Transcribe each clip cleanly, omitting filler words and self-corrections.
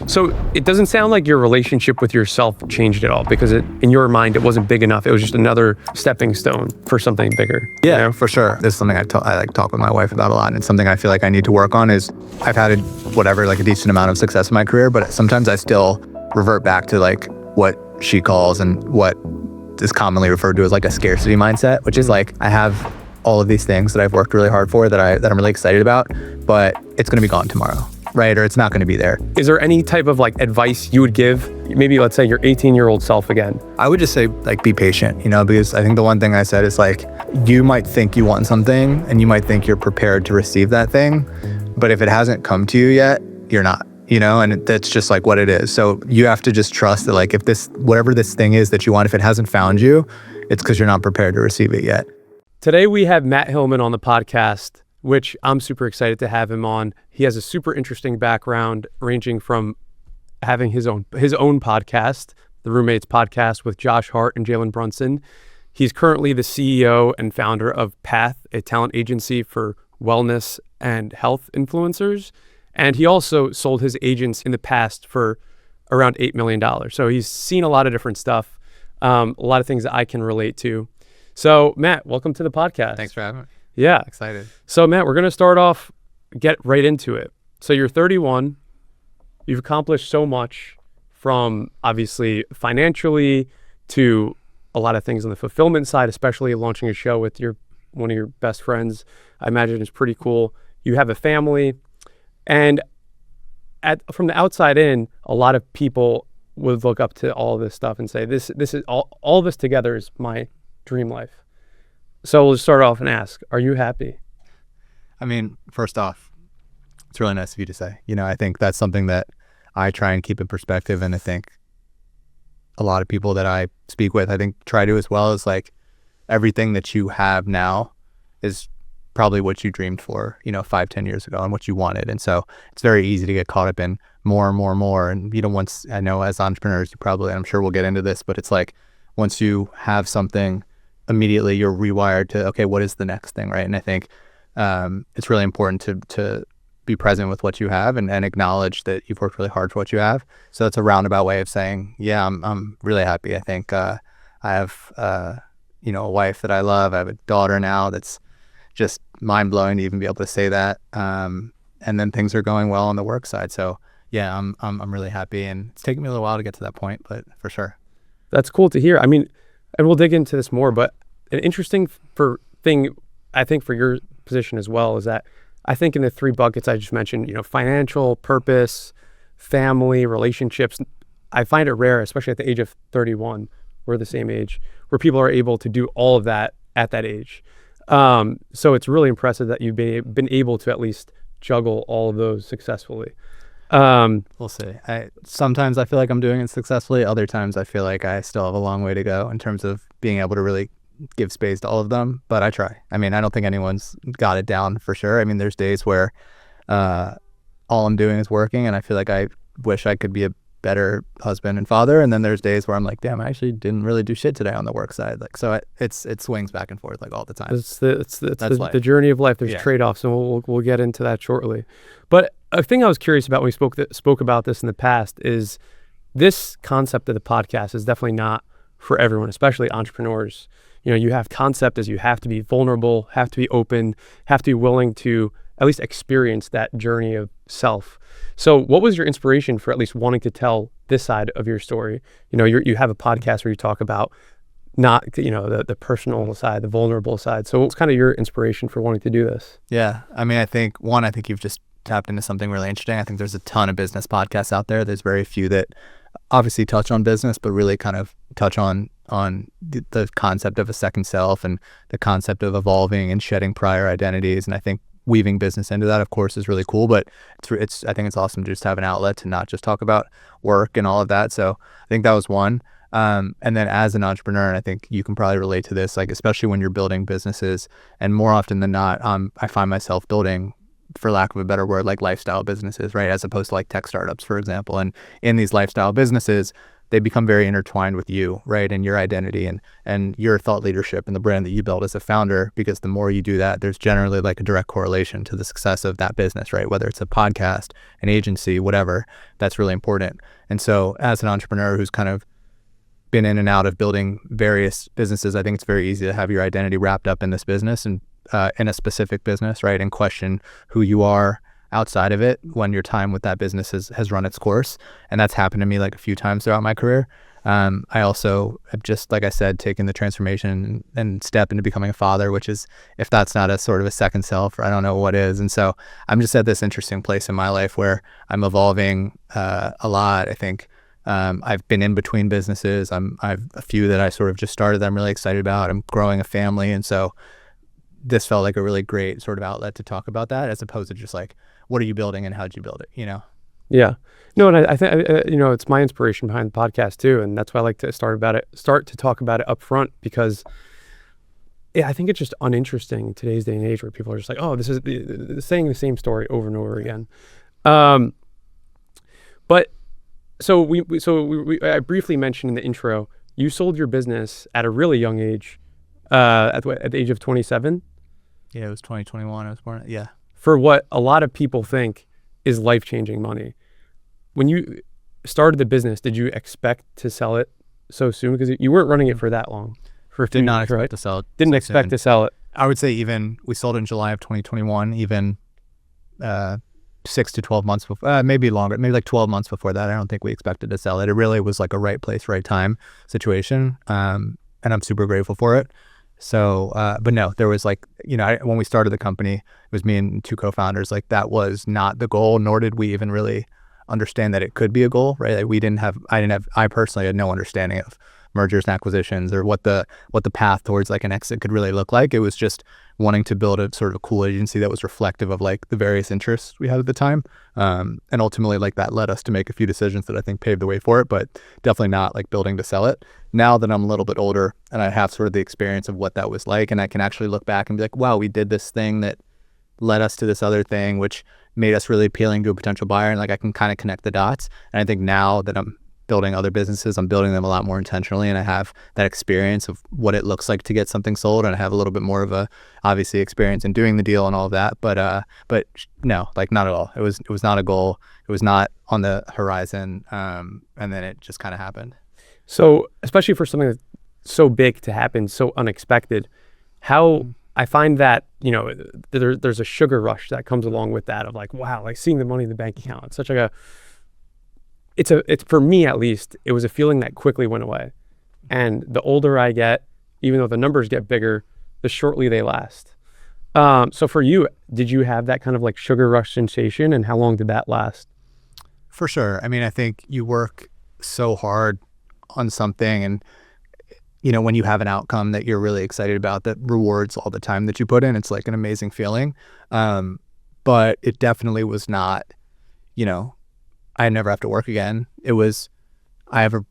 So it doesn't sound like your relationship with yourself changed at all, because in your mind, it wasn't big enough. It was just another stepping stone for something bigger. Yeah, you know? for sure. This is something I like talk with my wife about a lot, and something I feel like I need to work on is I've had a decent amount of success in my career, but sometimes I still revert back to like what she calls and what is commonly referred to as like a scarcity mindset, which is like I have all of these things that I've worked really hard for that I'm really excited about, but it's going to be gone tomorrow, right? Or it's not going to be there. Is there any type of like advice you would give, maybe let's say your 18-year-old self again? I would just say like be patient, because I think the one thing I said is like you might think you want something and you might think you're prepared to receive that thing, but if it hasn't come to you yet, you're not. And that's just like what it is. So you have to just trust that like if whatever this thing is that you want, if it hasn't found you, it's because you're not prepared to receive it yet. Today we have Matt Hillman on the podcast, which I'm super excited to have him on. He has a super interesting background, ranging from having his own podcast, the Roommates Podcast with Josh Hart and Jalen Brunson. He's currently the CEO and founder of Path, a talent agency for wellness and health influencers. And he also sold his agents in the past for around $8 million. So he's seen a lot of different stuff, a lot of things that I can relate to. So Matt, welcome to the podcast. Thanks for having me. Yeah. Excited. So Matt, we're going to start off, get right into it. So you're 31. You've accomplished so much, from obviously financially to a lot of things on the fulfillment side, especially launching a show with one of your best friends. I imagine it's pretty cool. You have a family, and from the outside in, a lot of people would look up to all of this stuff and say, this is all this together is my dream life. So we'll start off and ask, are you happy? I mean, first off, it's really nice of you to say. I think that's something that I try and keep in perspective, and I think a lot of people that I speak with, I think try to as well, as like everything that you have now is probably what you dreamed for, 5-10 years ago, and what you wanted. And so it's very easy to get caught up in more and more and more. And once, I know as entrepreneurs, you probably, and I'm sure we'll get into this, but it's like once you have something, immediately you're rewired to, okay, what is the next thing, right? And I think it's really important to be present with what you have and acknowledge that you've worked really hard for what you have. So that's a roundabout way of saying, yeah, I'm really happy. I think I have a wife that I love. I have a daughter now that's just mind-blowing to even be able to say that. And then things are going well on the work side. So yeah, I'm really happy, and it's taken me a little while to get to that point, but for sure. That's cool to hear. I mean, and we'll dig into this more, but an interesting thing, I think, for your position as well, is that I think in the 3 buckets I just mentioned, financial, purpose, family, relationships, I find it rare, especially at the age of 31, we're the same age, where people are able to do all of that at that age. So it's really impressive that you've been able to at least juggle all of those successfully. We'll see. Sometimes I feel like I'm doing it successfully. Other times I feel like I still have a long way to go in terms of being able to really give space to all of them, but I try. I mean, I don't think anyone's got it down for sure. I mean, there's days where all I'm doing is working, and I feel like I wish I could be a better husband and father. And then there's days where I'm like, damn, I actually didn't really do shit today on the work side. Like, so it swings back and forth like all the time. It's the journey of life. There's trade-offs, and we'll get into that shortly. But a thing I was curious about when we spoke about this in the past is this concept of the podcast is definitely not for everyone, especially entrepreneurs. You have concept as you have to be vulnerable, have to be open, have to be willing to at least experience that journey of self. So what was your inspiration for at least wanting to tell this side of your story? You have a podcast where you talk about not, the personal side, the vulnerable side. So what's kind of your inspiration for wanting to do this? Yeah. I mean, I think you've just tapped into something really interesting. I think there's a ton of business podcasts out there. There's very few that obviously touch on business, but really kind of touch on the concept of a second self and the concept of evolving and shedding prior identities. And I think weaving business into that, of course, is really cool, but I think it's awesome to just have an outlet to not just talk about work and all of that. So I think that was one. And then as an entrepreneur, and I think you can probably relate to this, like, especially when you're building businesses, and more often than not, I find myself building, for lack of a better word, like lifestyle businesses, right? As opposed to like tech startups, for example. And in these lifestyle businesses, they become very intertwined with you, right? And your identity and your thought leadership and the brand that you build as a founder, because the more you do that, there's generally like a direct correlation to the success of that business, right? Whether it's a podcast, an agency, whatever, that's really important. And so as an entrepreneur who's kind of been in and out of building various businesses, I think it's very easy to have your identity wrapped up in this business and in a specific business, right? And question who you are outside of it when your time with that business has run its course. And that's happened to me like a few times throughout my career. I also have just, like I said, taken the transformation and step into becoming a father, which is, if that's not a sort of a second self, I don't know what is. And so I'm just at this interesting place in my life where I'm evolving a lot. I think I've been in between businesses. I've a few that I sort of just started that I'm really excited about. I'm growing a family. And so this felt like a really great sort of outlet to talk about that, as opposed to just like, what are you building and how'd you build it, you know? Yeah. No, and I think, it's my inspiration behind the podcast too. And that's why I like to start to talk about it up front, because I think it's just uninteresting in today's day and age where people are just like, oh, this is saying the same story over and over again. But so I briefly mentioned in the intro, you sold your business at a really young age, at the age of 27. Yeah, it was 2021. I was born. Yeah. For what a lot of people think is life-changing money. When you started the business, did you expect to sell it so soon? Because you weren't running it for that long. Did not expect to sell it. Didn't expect to sell it. I would say even we sold it in July of 2021, even 6 to 12 months before, maybe longer, maybe like 12 months before that. I don't think we expected to sell it. It really was like a right place, right time situation. And I'm super grateful for it. So, but no, there was like, when we started the company, it was me and two co-founders. Like, that was not the goal, nor did we even really understand that it could be a goal, right? Like I personally had no understanding of mergers and acquisitions or what the path towards like an exit could really look like. It was just wanting to build a sort of a cool agency that was reflective of like the various interests we had at the time. And ultimately like that led us to make a few decisions that I think paved the way for it, but definitely not like building to sell it. Now that I'm a little bit older and I have sort of the experience of what that was like, and I can actually look back and be like, wow, we did this thing that led us to this other thing, which made us really appealing to a potential buyer. And like, I can kind of connect the dots. And I think now that I'm building other businesses, I'm building them a lot more intentionally, and I have that experience of what it looks like to get something sold, and I have a little bit more of a obviously experience in doing the deal and all of that. But no, like not at all. It was not a goal. It was not on the horizon. And then it just kind of happened. So especially for something that's so big to happen, so unexpected, how I find that, there's a sugar rush that comes along with that of like, wow, like seeing the money in the bank account. It's such like it's for me at least, it was a feeling that quickly went away. And the older I get, even though the numbers get bigger, the shortly they last. So for you, did you have that kind of like sugar rush sensation, and how long did that last? For sure. I mean, I think you work so hard on something, and when you have an outcome that you're really excited about that rewards all the time that you put in, it's like an amazing feeling. But it definitely was not, I never have to work again. I have an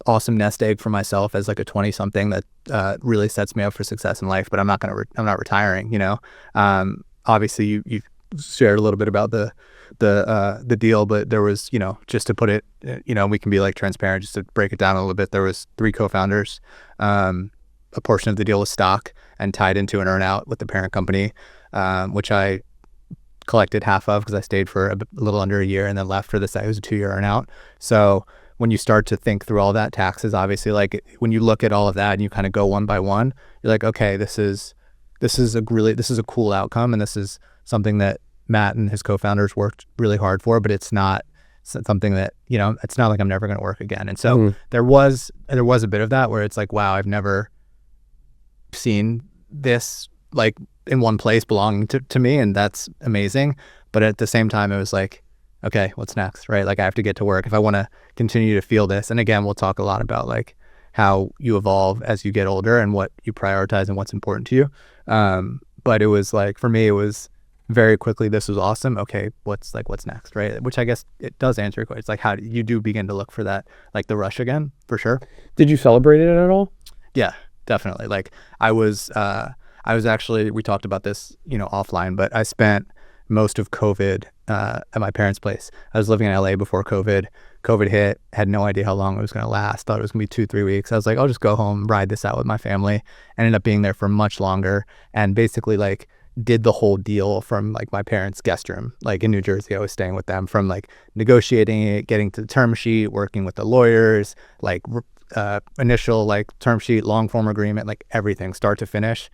awesome nest egg for myself as like a 20 something that really sets me up for success in life, but I'm not retiring, obviously you shared a little bit about the deal, but there was, just to put it, we can be like transparent, just to break it down a little bit. There was 3 co-founders. A portion of the deal was stock and tied into an earnout with the parent company, which I collected half of because I stayed for a little under a year and then left for this. It was a 2-year earnout. So when you start to think through all that, taxes, obviously, like when you look at all of that and you kind of go one by one, you're like, okay, this is a cool outcome, and this is something that Matt and his co-founders worked really hard for, but it's not something that, it's not like I'm never going to work again. And so there was a bit of that where it's like, wow, I've never seen this like in one place belonging to me, and that's amazing. But at the same time, it was like, okay, what's next, right? Like I have to get to work if I want to continue to feel this. And again, we'll talk a lot about like how you evolve as you get older and what you prioritize and what's important to you. But it was like, for me, it was very quickly, this was awesome. Okay, what's next, right? Which I guess it does answer your question. It's like, how do you begin to look for that, like the rush again, for sure. Did you celebrate it at all? Yeah, definitely. Like I was actually, we talked about this, offline, but I spent most of COVID at my parents' place. I was living in LA before COVID. COVID hit, had no idea how long it was going to last. Thought it was going to be 2-3 weeks. I was like, I'll just go home, ride this out with my family. Ended up being there for much longer, and basically like did the whole deal from like my parents' guest room. Like in New Jersey, I was staying with them, from like negotiating it, getting to the term sheet, working with the lawyers, like initial like term sheet, long form agreement, like everything start to finish.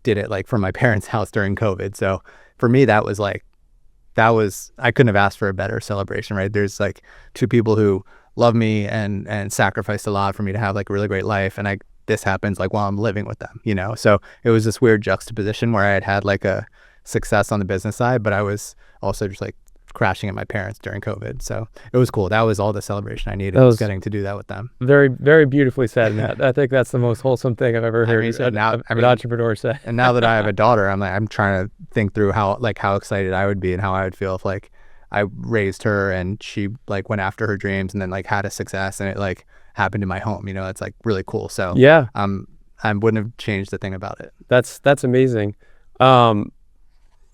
Did it like from my parents' house during COVID. So for me, I couldn't have asked for a better celebration, right? There's like two people who love me and sacrificed a lot for me to have like a really great life. And this happens like while I'm living with them, you know? So it was this weird juxtaposition where I had like a success on the business side, but I was also just like crashing at my parents during COVID. So it was cool. That was all the celebration I needed, was getting to do that with them. Very, very beautifully said, Matt. I think that's the most wholesome thing I've ever heard an entrepreneur say. And now that I have a daughter, I'm trying to think through how excited I would be and how I would feel if like I raised her and she like went after her dreams and then like had a success and it like happened in my home. You know, it's like really cool. So yeah, I wouldn't have changed a thing about it. That's amazing.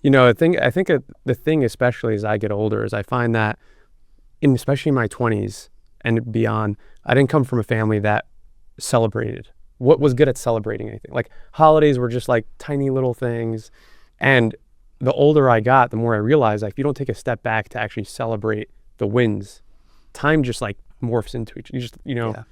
You know, I think the thing, especially as I get older, is I find that, especially in my 20s and beyond, I didn't come from a family that celebrated. What was good at celebrating anything? Like holidays were just like tiny little things. And the older I got, the more I realized, like, if you don't take a step back to actually celebrate the wins, time just like morphs into each. Yeah.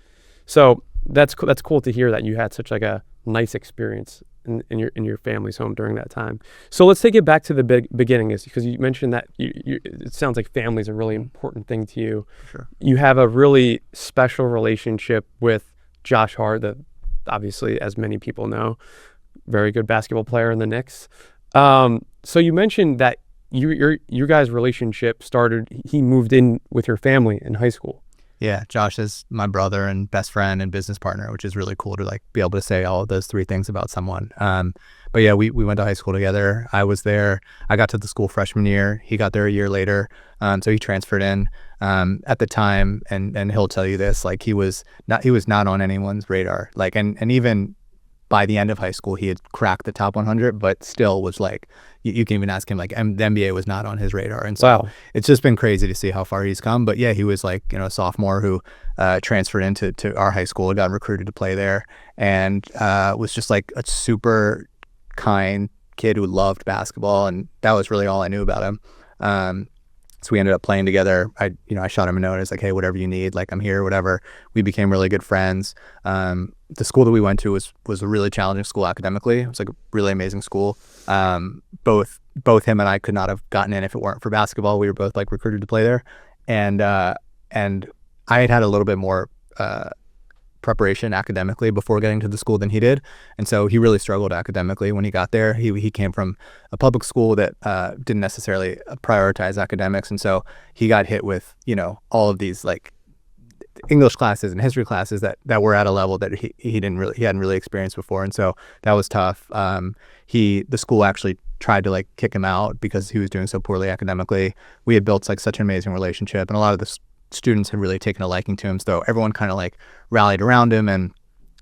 So that's cool to hear that you had such like a nice experience in your family's home during that time. So let's take it back to the beginning, is because you mentioned that it sounds like family is a really important thing to you. Sure. You have a really special relationship with Josh Hart, that obviously, as many people know, very good basketball player in the Knicks. So you mentioned that your guys' relationship started, he moved in with your family in high school. Yeah, Josh is my brother and best friend and business partner, which is really cool to like be able to say all of those three things about someone. But yeah, we went to high school together. I was there. I got to the school freshman year. He got there a year later. So he transferred in at the time, and he'll tell you this, like he was not on anyone's radar. Like, and even by the end of high school, he had cracked the top 100, but still was like, you can even ask him, like, the NBA was not on his radar. And so wow. It's just been crazy to see how far he's come. But yeah, he was like, a sophomore who transferred into our high school, got recruited to play there, and was just like a super kind kid who loved basketball. And that was really all I knew about him. So we ended up playing together. I shot him a note. I was like, hey, whatever you need, like I'm here, whatever. We became really good friends. The school that we went to was a really challenging school academically. It was like a really amazing school. Both him and I could not have gotten in if it weren't for basketball. We were both like recruited to play there. And I had a little bit more preparation academically before getting to the school than he did, and so he really struggled academically when he got there. He came from a public school that didn't necessarily prioritize academics, and so he got hit with all of these like English classes and history classes that were at a level that he hadn't really experienced before, and so that was tough. The school actually tried to like kick him out because he was doing so poorly academically. We had built like such an amazing relationship, and a lot of the students had really taken a liking to him, so everyone kind of like rallied around him. And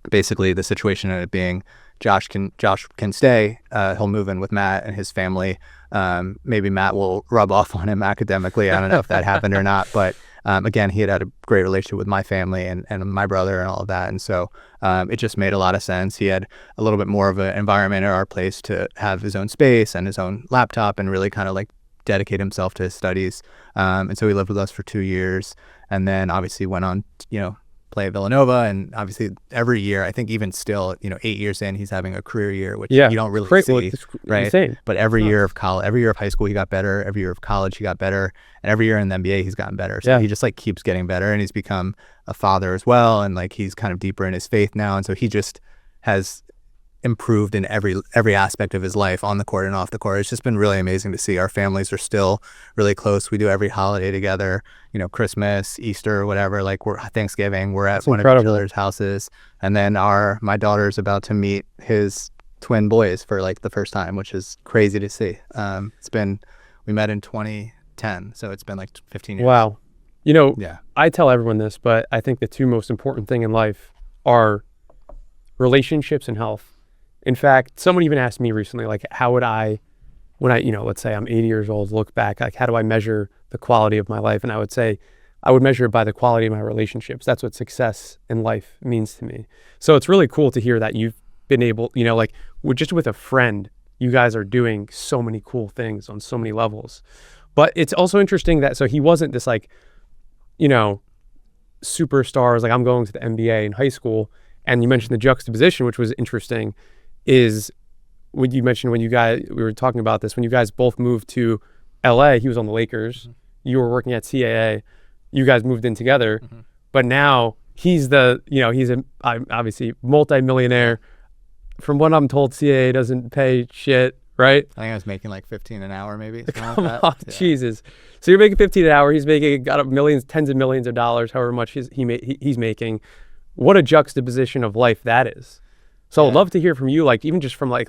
basically the situation ended up being Josh can stay. He'll move in with Matt and his family. Maybe Matt will rub off on him academically. I don't know if that happened or not, but again, he had a great relationship with my family and my brother and all of that, and so it just made a lot of sense. He had a little bit more of an environment at our place to have his own space and his own laptop and really kind of like dedicate himself to his studies. And so he lived with us for 2 years, and then obviously went on play at Villanova, and obviously every year, I think even still 8 years in, he's having a career year, which you don't really see, right? Insane. But every year of high school he got better, every year of college he got better, and every year in the NBA he's gotten better. So he just like keeps getting better, and he's become a father as well, and like he's kind of deeper in his faith now, and so he just has improved in every aspect of his life, on the court and off the court. It's just been really amazing to see. Our families are still really close. We do every holiday together, Christmas, Easter, whatever, like Thanksgiving, we're at one of each other's houses. And then my daughter's about to meet his twin boys for like the first time, which is crazy to see. We met in 2010, so it's been like 15 years. Wow. I tell everyone this, but I think the two most important thing in life are relationships and health. In fact, someone even asked me recently, like, how would I when I, let's say I'm 80 years old, look back, like how do I measure the quality of my life? And I would say I would measure it by the quality of my relationships. That's what success in life means to me. So it's really cool to hear that you've been able, like just with a friend, you guys are doing so many cool things on so many levels. But it's also interesting that, so he wasn't this like, superstars, like I'm going to the NBA in high school. And you mentioned the juxtaposition, which was interesting, is when you mentioned we were talking about this, when you guys both moved to LA, he was on the Lakers, you were working at CAA, you guys moved in together, but now he's obviously multi-millionaire. From what I'm told, CAA doesn't pay shit, right? I think I was making like 15 an hour maybe. Come on, Jesus. So you're making 15 an hour, he's making millions, tens of millions of dollars, however much he's making. What a juxtaposition of life that is. So I'd love to hear from you, like even just from I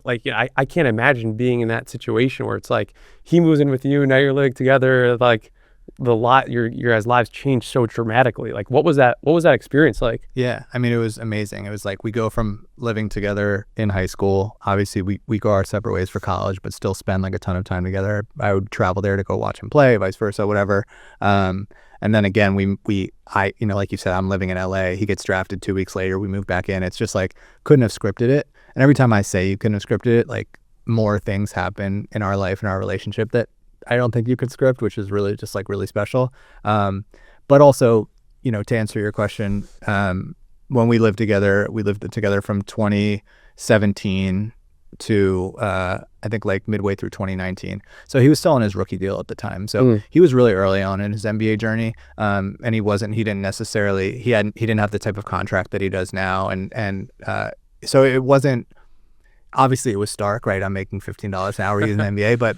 can't imagine being in that situation where it's like he moves in with you, now you're living together, like your guys' lives changed so dramatically. Like what was that experience like? Yeah, I mean, it was amazing. It was like we go from living together in high school. Obviously, we go our separate ways for college, but still spend like a ton of time together. I would travel there to go watch him play, vice versa, whatever. And then again, I like you said, I'm living in LA. He gets drafted 2 weeks later. We move back in. It's just like, couldn't have scripted it. And every time I say you couldn't have scripted it, like more things happen in our life and our relationship that I don't think you could script, which is really just like really special. But also, to answer your question, when we lived together from 2017 to I think like midway through 2019. So he was still on his rookie deal at the time. So he was really early on in his NBA journey. And he didn't have the type of contract that he does now. And so it wasn't, obviously it was stark, right? I'm making $15 an hour in the NBA, but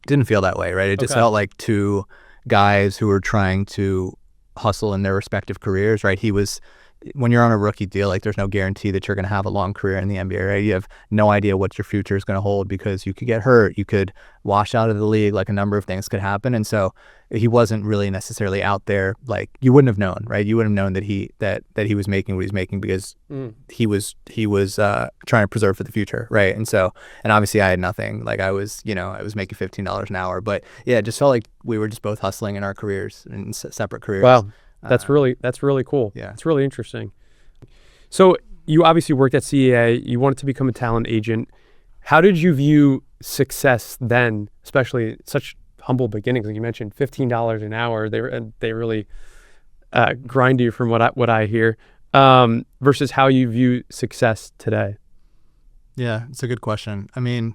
didn't feel that way, right? It just felt like two guys who were trying to hustle in their respective careers, right? When you're on a rookie deal, like there's no guarantee that you're going to have a long career in the NBA, right? You have no idea what your future is going to hold because you could get hurt, you could wash out of the league, like a number of things could happen. And so he wasn't really necessarily out there, like you wouldn't have known, right? You wouldn't have known that he was making what he's making because he was trying to preserve for the future, right? And obviously I had nothing. Like I was making $15 an hour, but yeah, it just felt like we were just both hustling in our careers, in separate careers. Wow. That's really cool. Yeah. It's really interesting. So you obviously worked at CAA, you wanted to become a talent agent. How did you view success then, especially such humble beginnings? Like you mentioned, $15 an hour, they really grind you from what I hear, versus how you view success today. Yeah, it's a good question. I mean,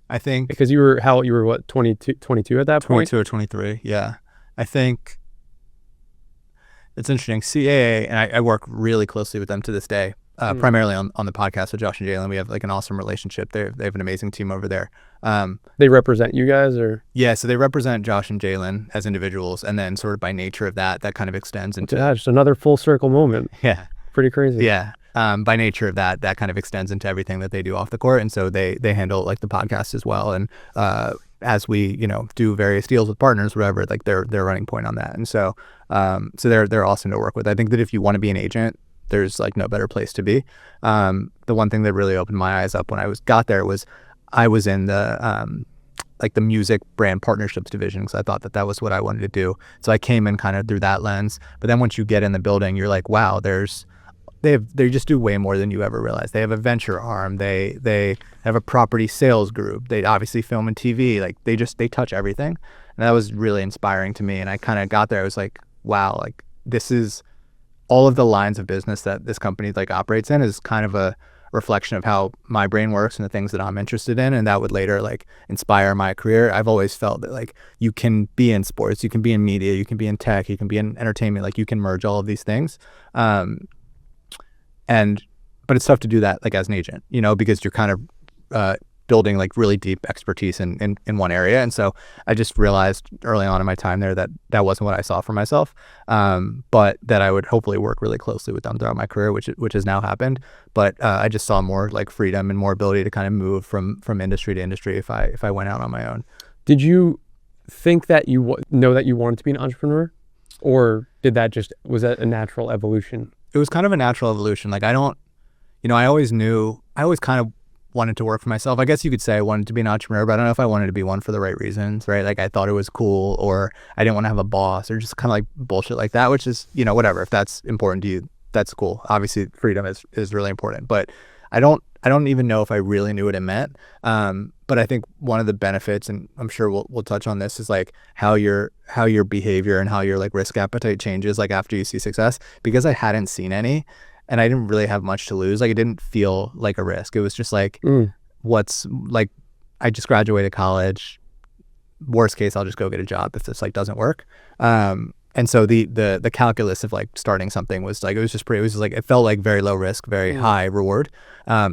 I think because you were what, 22 at that point? 22 or 23. Yeah. I think it's interesting. CAA, and I work really closely with them to this day, primarily on the podcast with Josh and Jalen. We have like an awesome relationship. They have an amazing team over there. They represent you guys, or? Yeah, so they represent Josh and Jalen as individuals, and then sort of by nature of that kind of extends into... just another full circle moment. Yeah. Pretty crazy. Yeah. By nature of that kind of extends into everything that they do off the court, and so they handle like the podcast as well, and as we do various deals with partners, whatever, like they're running point on that. And so they're awesome to work with. I think that if you want to be an agent, there's like no better place to be. The one thing that really opened my eyes up when I got there was I was in the like the music brand partnerships division, because I thought that was what I wanted to do. So I came in kind of through that lens. But then once you get in the building, you're like, wow, they just do way more than you ever realize. They have a venture arm. They have a property sales group. They obviously film and TV. Like they touch everything. And that was really inspiring to me. And I kind of got there. I was like, wow, like this is all of the lines of business that this company like operates in is kind of a reflection of how my brain works and the things that I'm interested in. And that would later like inspire my career. I've always felt that like you can be in sports, you can be in media, you can be in tech, you can be in entertainment. Like you can merge all of these things. But it's tough to do that like as an agent, because you're kind of building like really deep expertise in one area. And so I just realized early on in my time there that wasn't what I saw for myself, but that I would hopefully work really closely with them throughout my career, which has now happened. But I just saw more like freedom and more ability to kind of move from industry to industry if I went out on my own. Did you think that you know that you wanted to be an entrepreneur, or was that a natural evolution? It was kind of a natural evolution. Like I always kind of wanted to work for myself. I guess you could say I wanted to be an entrepreneur, but I don't know if I wanted to be one for the right reasons, right? Like I thought it was cool, or I didn't want to have a boss, or just kind of like bullshit like that, which is, you know, whatever. If that's important to you, that's cool. Obviously freedom is really important, but I don't even know if I really knew what it meant. But I think one of the benefits, and I'm sure we'll touch on this, is like how your behavior and how your like risk appetite changes like after you see success. Because I hadn't seen any, and I didn't really have much to lose. Like it didn't feel like a risk. It was just like, what's like, I just graduated college. Worst case, I'll just go get a job if this like doesn't work. And so the calculus of like starting something was like, it was just like, it felt like very low risk, very high reward.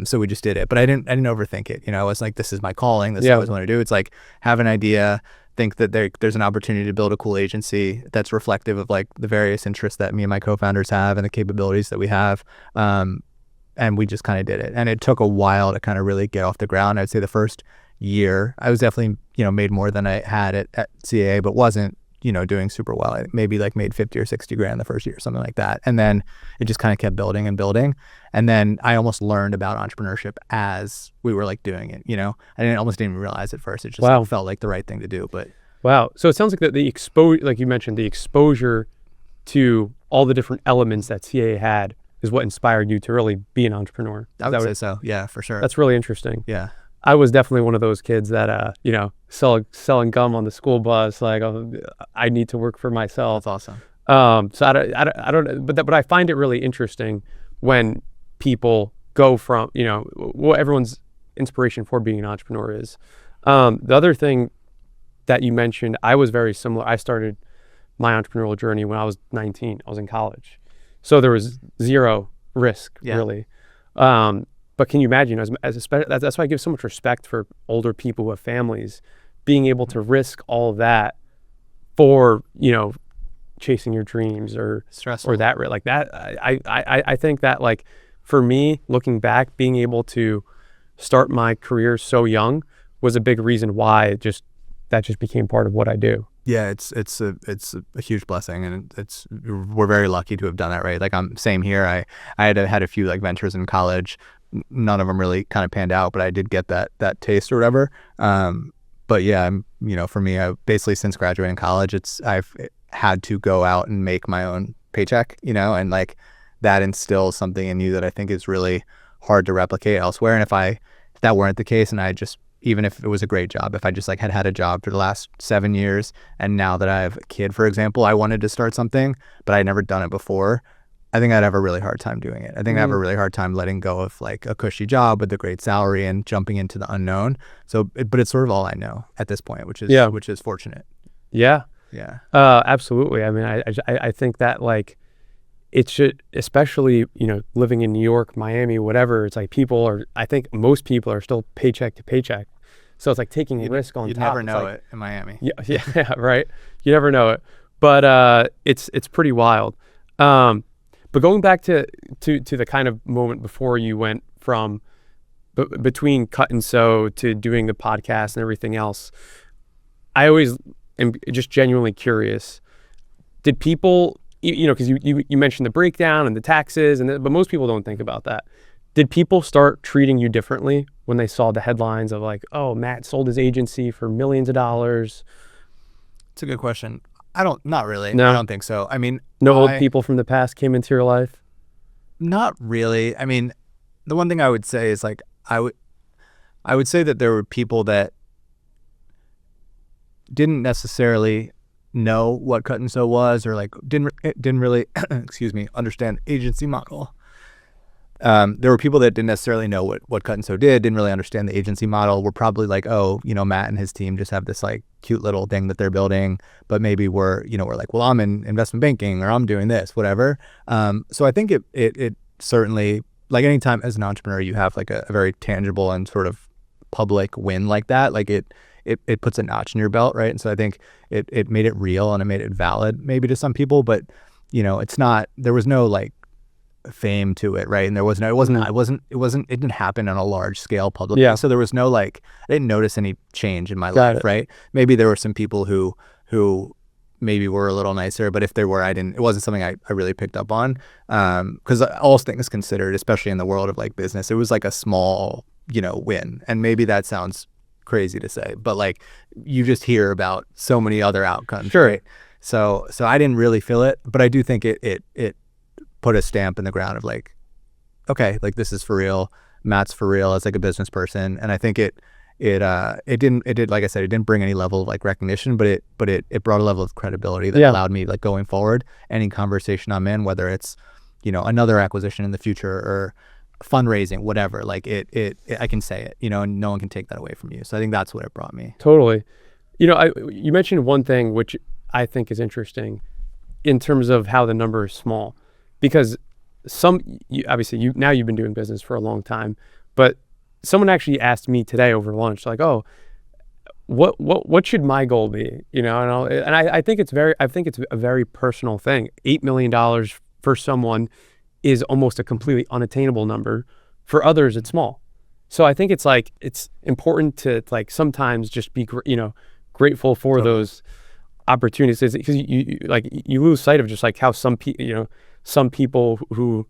So we just did it, but I didn't overthink it. You know, I was like, this is my calling. This is what I want to do. It's like, have an idea, think that there's an opportunity to build a cool agency that's reflective of like the various interests that me and my co-founders have and the capabilities that we have. And we just kind of did it. And it took a while to kind of really get off the ground. I'd say the first year, I was definitely, you know, made more than I had at CAA, but wasn't, you know, doing super well. I maybe like made 50 or 60 grand the first year, something like that. And then it just kind of kept building and building. And then I almost learned about entrepreneurship as we were like doing it, you know. I almost didn't even realize at first. It just like, felt like the right thing to do. But wow. So it sounds like the exposure, like you mentioned, the exposure to all the different elements that CAA had is what inspired you to really be an entrepreneur. I would say so. Yeah, for sure. That's really interesting. Yeah. I was definitely one of those kids that, you know, selling gum on the school bus. Like, oh, I need to work for myself. That's awesome. So I don't, but I find it really interesting when people go from, you know, what everyone's inspiration for being an entrepreneur is. The other thing that you mentioned, I was very similar. I started my entrepreneurial journey when I was 19. I was in college, so there was zero risk really. But can you imagine, that's why I give so much respect for older people who have families, being able to risk all of that for, you know, chasing your dreams or stressful, or that like that. I think that, like, for me, looking back, being able to start my career so young was a big reason why that just became part of what I do. Yeah, it's a huge blessing, and we're very lucky to have done that, right? Like same here. I had a few like ventures in college. None of them really kind of panned out, but I did get that taste or whatever. But yeah, you know, for me, I basically, since graduating college, I've had to go out and make my own paycheck, you know, and like that instills something in you that I think is really hard to replicate elsewhere. And if that weren't the case, and I just, even if it was a great job, if I just like had a job for the last 7 years, and now that I have a kid, for example, I wanted to start something, but I'd never done it before, I think I'd have a really hard time doing it. I think I have a really hard time letting go of like a cushy job with a great salary and jumping into the unknown. So, but it's sort of all I know at this point, which is fortunate. Yeah. Yeah. Absolutely. I mean, I think that, like, it should, especially, you know, living in New York, Miami, whatever, it's like I think most people are still paycheck to paycheck. So it's like taking a risk on top. You'd never know it in Miami. Yeah, right. You never know it. But it's pretty wild. But going back to the kind of moment before you went from between Cut and Sew to doing the podcast and everything else, I always am just genuinely curious. Did people, you know, because you mentioned the breakdown and the taxes, but most people don't think about that. Did people start treating you differently when they saw the headlines of like, oh, Matt sold his agency for millions of dollars? It's a good question. Not really. No. I don't think so. I mean, old people from the past came into your life? Not really. I mean, the one thing I would say is like, I would say that there were people that didn't necessarily know what Cut and Sew was, or like didn't really understand agency model. There were people that didn't necessarily know what Cut and Sew didn't really understand the agency model. We're probably like, oh, you know, Matt and his team just have this like cute little thing that they're building, but maybe we're like, well, I'm in investment banking, or I'm doing this, whatever. So I think it certainly, like, anytime as an entrepreneur you have like a very tangible and sort of public win like that, like it puts a notch in your belt, right? And so I think it made it real, and it made it valid maybe to some people, but you know, there was no like fame to it, right? And it didn't happen on a large scale publicly. Yeah. So there was no like, I didn't notice any change in my life, right? Maybe there were some people who maybe were a little nicer, but if there were, it wasn't something I really picked up on. Because all things considered, especially in the world of like business, it was like a small win. And maybe that sounds crazy to say, but like you just hear about so many other outcomes. Sure. Right? So I didn't really feel it, but I do think it put a stamp in the ground of like, okay, like this is for real. Matt's for real as like a business person. And I think it did, like I said, it didn't bring any level of like recognition, but it brought a level of credibility that allowed me, like, going forward, any conversation I'm in, whether it's, another acquisition in the future or fundraising, whatever, like I can say it, and no one can take that away from you. So I think that's what it brought me. Totally. You mentioned one thing, which I think is interesting in terms of how the number is small, because obviously now you've been doing business for a long time, but someone actually asked me today over lunch, like, oh, what should my goal be? I think it's a very personal thing. $8 million for someone is almost a completely unattainable number. For others, it's small. So I think it's important to like sometimes just be, grateful for those opportunities, because you lose sight of just like how some people who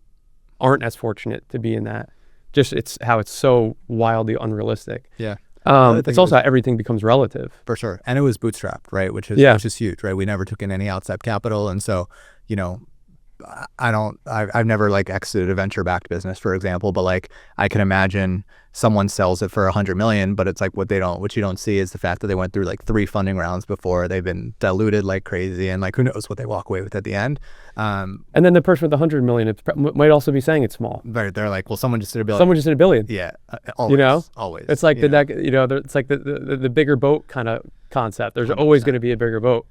aren't as fortunate to be in that, just it's so wildly unrealistic. Yeah. It's also how everything becomes relative. For sure. And it was bootstrapped, right? Which is huge, right? We never took in any outside capital. And so, I've never like exited a venture-backed business, for example, but like I can imagine someone sells it for 100 million, but it's like what you don't see is the fact that they went through like 3 funding rounds before, they've been diluted like crazy, and like who knows what they walk away with at the end. And then the person with 100 million might also be saying it's small. They're like, well, someone just did $1 billion. Someone just did $1 billion. Yeah, always, always. It's like it's like the bigger boat kind of concept. There's 100%. Always going to be a bigger boat.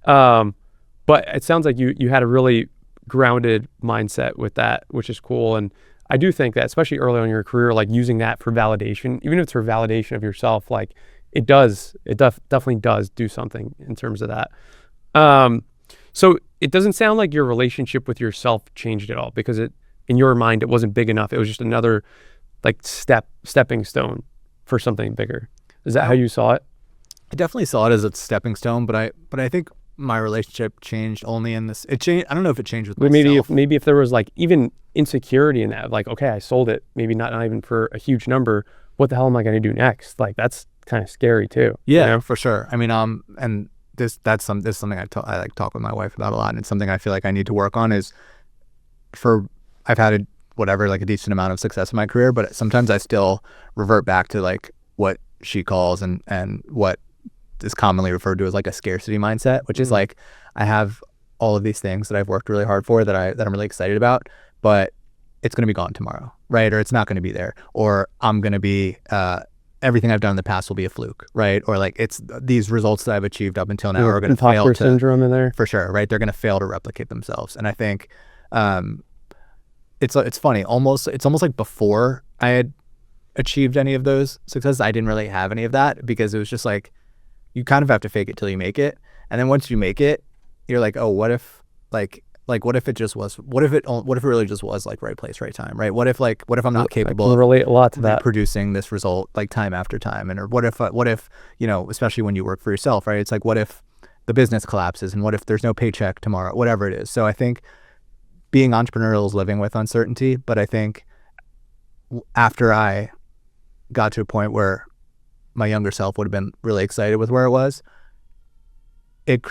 But it sounds like you had a really grounded mindset with that, which is cool. And I do think that, especially early on in your career, like using that for validation, even if it's for validation of yourself, like it definitely does do something in terms of that. So it doesn't sound like your relationship with yourself changed at all, because in your mind, it wasn't big enough. It was just another like stepping stone for something bigger. Is that how you saw it? I definitely saw it as a stepping stone, but I think my relationship changed only in this. It changed. I don't know if it changed with myself. Maybe if there was like even insecurity in that, like, okay, I sold it, maybe not even for a huge number. What the hell am I going to do next? Like that's kind of scary too. Yeah, for sure. I mean, and this is something I like talk with my wife about a lot, and it's something I feel like I need to work on. I've had a decent amount of success in my career, but sometimes I still revert back to like what she calls and what is commonly referred to as like a scarcity mindset, which is like, I have all of these things that I've worked really hard for that I'm really excited about, but it's going to be gone tomorrow, right? Or it's not going to be there, or I'm going to be, everything I've done in the past will be a fluke, right? Or like it's these results that I've achieved up until now are going to fail to, syndrome in there. For sure, right? They're going to fail to replicate themselves. And I think it's funny, it's almost like before I had achieved any of those successes, I didn't really have any of that, because it was just like, you kind of have to fake it till you make it. And then once you make it, you're like, oh, what if what if it really just was like right place, right time, right? What if I'm not capable I can relate a lot to that, producing this result like time after time? And or what if especially when you work for yourself, right? It's like, what if the business collapses, and what if there's no paycheck tomorrow, whatever it is. So I think being entrepreneurial is living with uncertainty, but I think after I got to a point where my younger self would have been really excited with where it was, it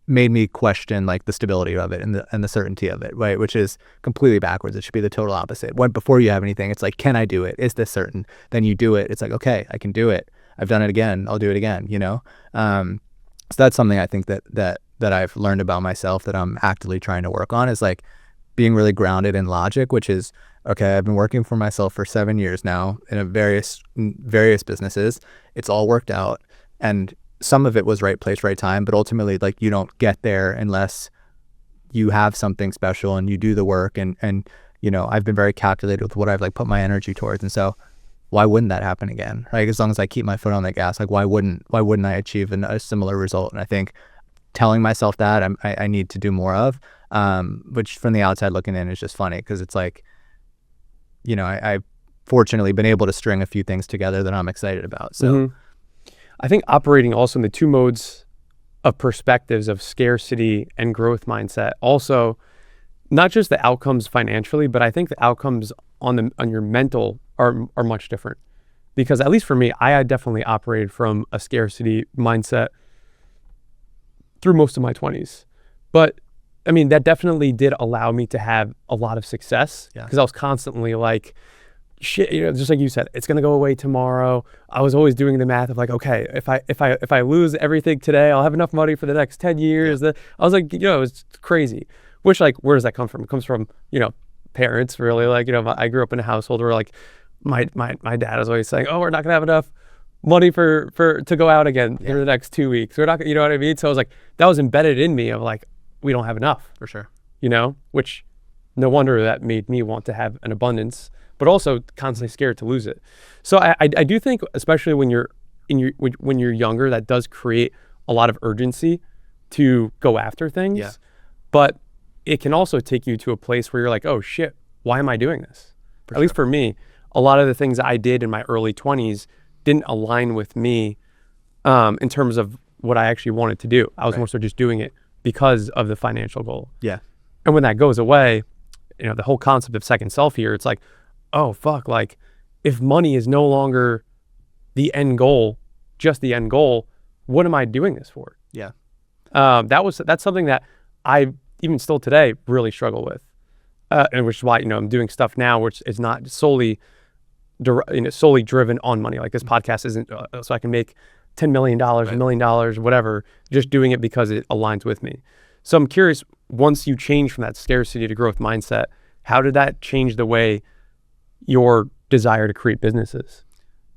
made me question like the stability of it and the certainty of it, right? Which is completely backwards. It should be the total opposite. Before you have anything, it's like, can I do it? Is this certain? Then you do it. It's like, okay, I can do it. I've done it again. I'll do it again, So that's something I think that I've learned about myself that I'm actively trying to work on, is like being really grounded in logic, which is, okay, I've been working for myself for 7 years now in various businesses. It's all worked out, and some of it was right place, right time, but ultimately, like, you don't get there unless you have something special and you do the work. And I've been very calculated with what I've like put my energy towards, and so why wouldn't that happen again, right? As long as I keep my foot on the gas, like why wouldn't I achieve a similar result? And I think telling myself that I need to do more of, which from the outside looking in is just funny, because it's like, I've fortunately been able to string a few things together that I'm excited about. So I think operating also in the two modes of perspectives of scarcity and growth mindset, also not just the outcomes financially, but I think the outcomes on your mental are much different. Because at least for me, I definitely operated from a scarcity mindset through most of my 20s. But I mean, that definitely did allow me to have a lot of success, because I was constantly like, shit, just like you said, it's going to go away tomorrow. I was always doing the math of like, okay, if I lose everything today, I'll have enough money for the next 10 years. I was like, it's crazy. Which, like, where does that come from? It comes from, parents, really. Like, I grew up in a household where, like, my dad was always saying, oh, we're not going to have enough money to go out again for the next 2 weeks. We're not, you know what I mean? So I was like, that was embedded in me of like, we don't have enough. For sure. Which no wonder that made me want to have an abundance, but also constantly scared to lose it. So I do think, especially when you're younger, that does create a lot of urgency to go after things. Yeah. But it can also take you to a place where you're like, oh shit, why am I doing this? At least for me, a lot of the things I did in my early 20s didn't align with me in terms of what I actually wanted to do. I was more so just doing it because of the financial goal. Yeah. And when that goes away, the whole concept of second self here, it's like, oh fuck, like if money is no longer the end goal, just the end goal, what am I doing this for? Yeah. That's something that I even still today really struggle with. And which is why, I'm doing stuff now which is not solely driven on money. Like this podcast isn't so I can make $10 million, $1 million, whatever, just doing it because it aligns with me. So I'm curious, once you change from that scarcity to growth mindset, how did that change the way your desire to create businesses?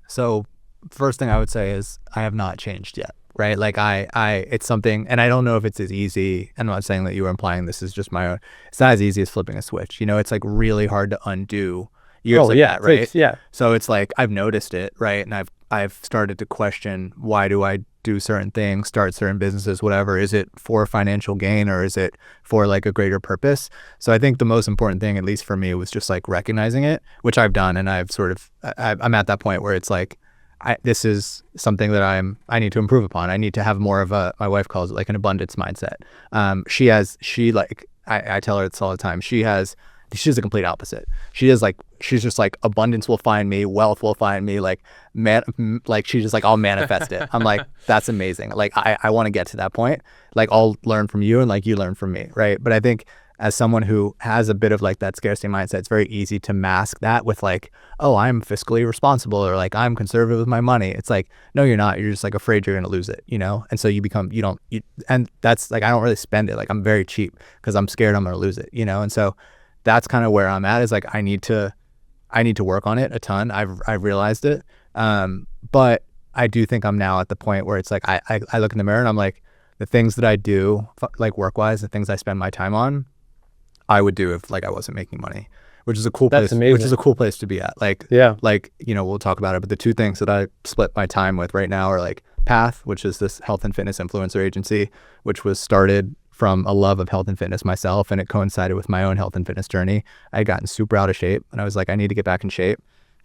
So first thing I would say is I have not changed yet, right? Like it's something, and I don't know if it's as easy. I'm not saying that you were implying this is just my own. It's not as easy as flipping a switch. It's like really hard to undo years like that, right? Yeah. So it's like I've noticed it, right? And I've started to question, why do I do certain things, start certain businesses, whatever? Is it for financial gain or is it for like a greater purpose? So I think the most important thing, at least for me, was just like recognizing it, which I've done, and I'm at that point where it's like, this is something that I need to improve upon. I need to have more of my wife calls it like an abundance mindset. I tell her this all the time. She's the complete opposite. She's just like, abundance will find me, wealth will find me, like she's just like, I'll manifest it. I'm like, that's amazing. Like I want to get to that point. Like I'll learn from you and like you learn from me, right? But I think as someone who has a bit of like that scarcity mindset, it's very easy to mask that with like, oh, I'm fiscally responsible, or like I'm conservative with my money. It's like, no, you're not. You're just like afraid you're going to lose it, And so and that's like, I don't really spend it. Like I'm very cheap because I'm scared I'm going to lose it, And so that's kind of where I'm at, is like, I need to work on it a ton. I've realized it. But I do think I'm now at the point where it's like, I look in the mirror and I'm like, the things that I do, like work-wise, the things I spend my time on, I would do if like I wasn't making money, which is a cool place. Amazing. Which is a cool place to be at. Like, yeah, like, we'll talk about it, but the two things that I split my time with right now are like Path, which is this health and fitness influencer agency, which was started from a love of health and fitness myself, and it coincided with my own health and fitness journey. I had gotten super out of shape, and I was like, I need to get back in shape.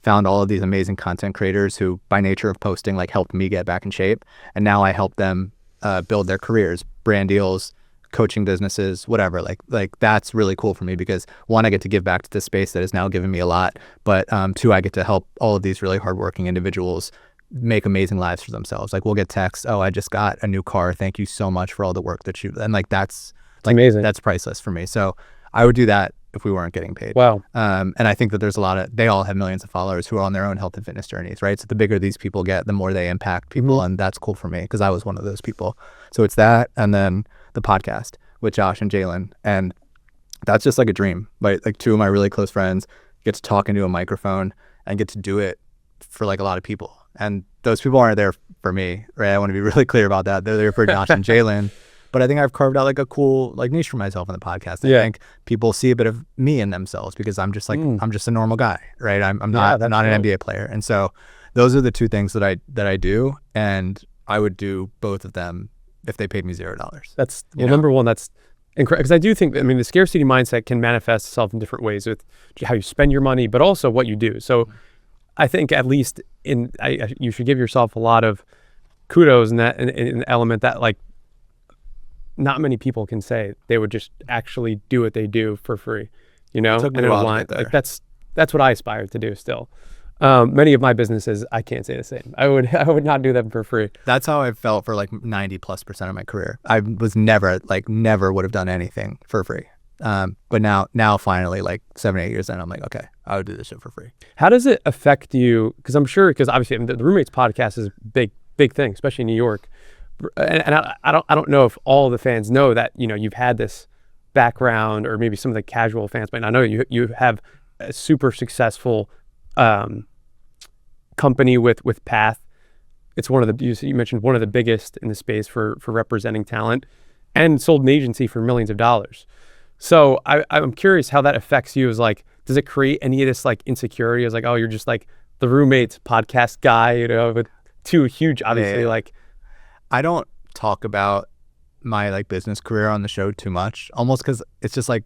Found all of these amazing content creators who, by nature of posting, like helped me get back in shape, and now I help them build their careers, brand deals, coaching businesses, whatever. Like that's really cool for me, because one, I get to give back to this space that has now given me a lot, but two, I get to help all of these really hardworking individuals make amazing lives for themselves. Like we'll get texts, oh, I just got a new car, thank you so much for all the work that and like that's like amazing. That's priceless for me. So I would do that if we weren't getting paid. Wow. And I think that there's they all have millions of followers who are on their own health and fitness journeys, right? So the bigger these people get, the more they impact people, and that's cool for me because I was one of those people. So it's that, and then the podcast with Josh and Jalen, and that's just like a dream. Like two of my really close friends get to talk into a microphone and get to do it for like a lot of people. And those people aren't there for me, right? I want to be really clear about that. They're there for Josh and Jalen. But I think I've carved out like a cool like niche for myself in the podcast. I think people see a bit of me in themselves because I'm just like, I'm just a normal guy, right? I'm not an NBA player. And so those are the two things that I do. And I would do both of them if they paid me $0. That's, number one, that's incredible. Because I do think, the scarcity mindset can manifest itself in different ways with how you spend your money, but also what you do. So I think at least you should give yourself a lot of kudos in that in the element that like not many people can say they would just actually do what they do for free, and it align. Like that's that's what I aspire to do still. Many of my businesses, I can't say the same. I would not do them for free. That's how I felt for like 90+% of my career. I was never would have done anything for free. But now finally, like 7-8 years in, I'm like, okay, I would do this shit for free. How does it affect you? Because I'm sure, because obviously the Roommates podcast is a big thing, especially in New York. And I don't know if all the fans know that, you know, you've had this background, or maybe some of the casual fans might not know you have a super successful company with Path. It's one of the, you mentioned, one of the biggest in the space for representing talent, and sold an agency for millions of dollars. So I'm curious how that affects you. Is like, does it create any of this like insecurity? Is like, oh, you're just like the Roommates podcast guy, you know, with two huge, obviously. Yeah. Like, I don't talk about my like business career on the show too much, almost because it's just like,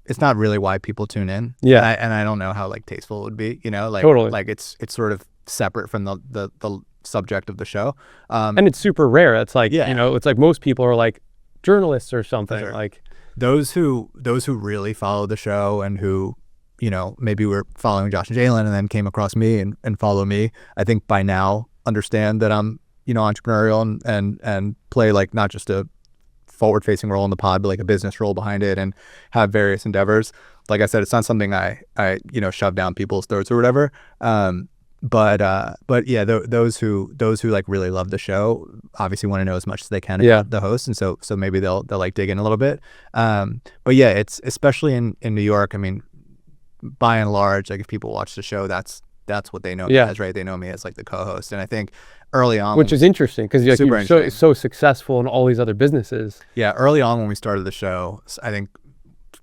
it's not really why people tune in. Yeah. And I don't know how like tasteful it would be, you know, like, totally. Like it's sort of separate from the subject of the show. And it's super rare. It's like, you know, it's like most people are like journalists or something. Sure. Like those who really follow the show, and who, you know, maybe were following Josh and Jalen and then came across me and follow me, I think by now understand that I'm, you know, entrepreneurial and play like not just a forward facing role in the pod, but like a business role behind it, and have various endeavors. Like I said, it's not something I you know, shove down people's throats or whatever. But yeah, those who like really love the show obviously want to know as much as they can about the host, and so maybe they'll like dig in a little bit. But yeah, it's especially in New York. I mean, by and large, like if people watch the show, that's what they know me as, right? They know me as like the co-host, and I think early on, which is interesting because like, you're so successful in all these other businesses. Yeah, early on when we started the show, I think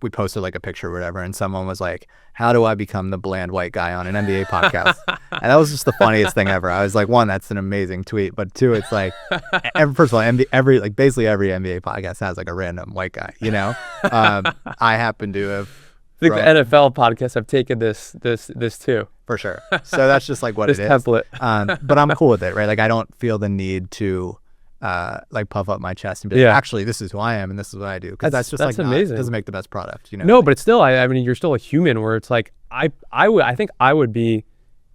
we posted like a picture or whatever, and someone was like, how do I become the bland white guy on an NBA podcast? And that was just the funniest thing ever. I was like, one, that's an amazing tweet, but two, it's like, first of all, basically every NBA podcast has like a random white guy, you know? I happen to have, I think the NFL podcasts have taken this too. For sure. So that's just like what it is. Template. But I'm cool with it, right? Like I don't feel the need to like puff up my chest and be like, actually, this is who I am and this is what I do. Because that's just like amazing. Doesn't make the best product, you know? No, but it's still, I mean, you're still a human, where it's like, I think I would be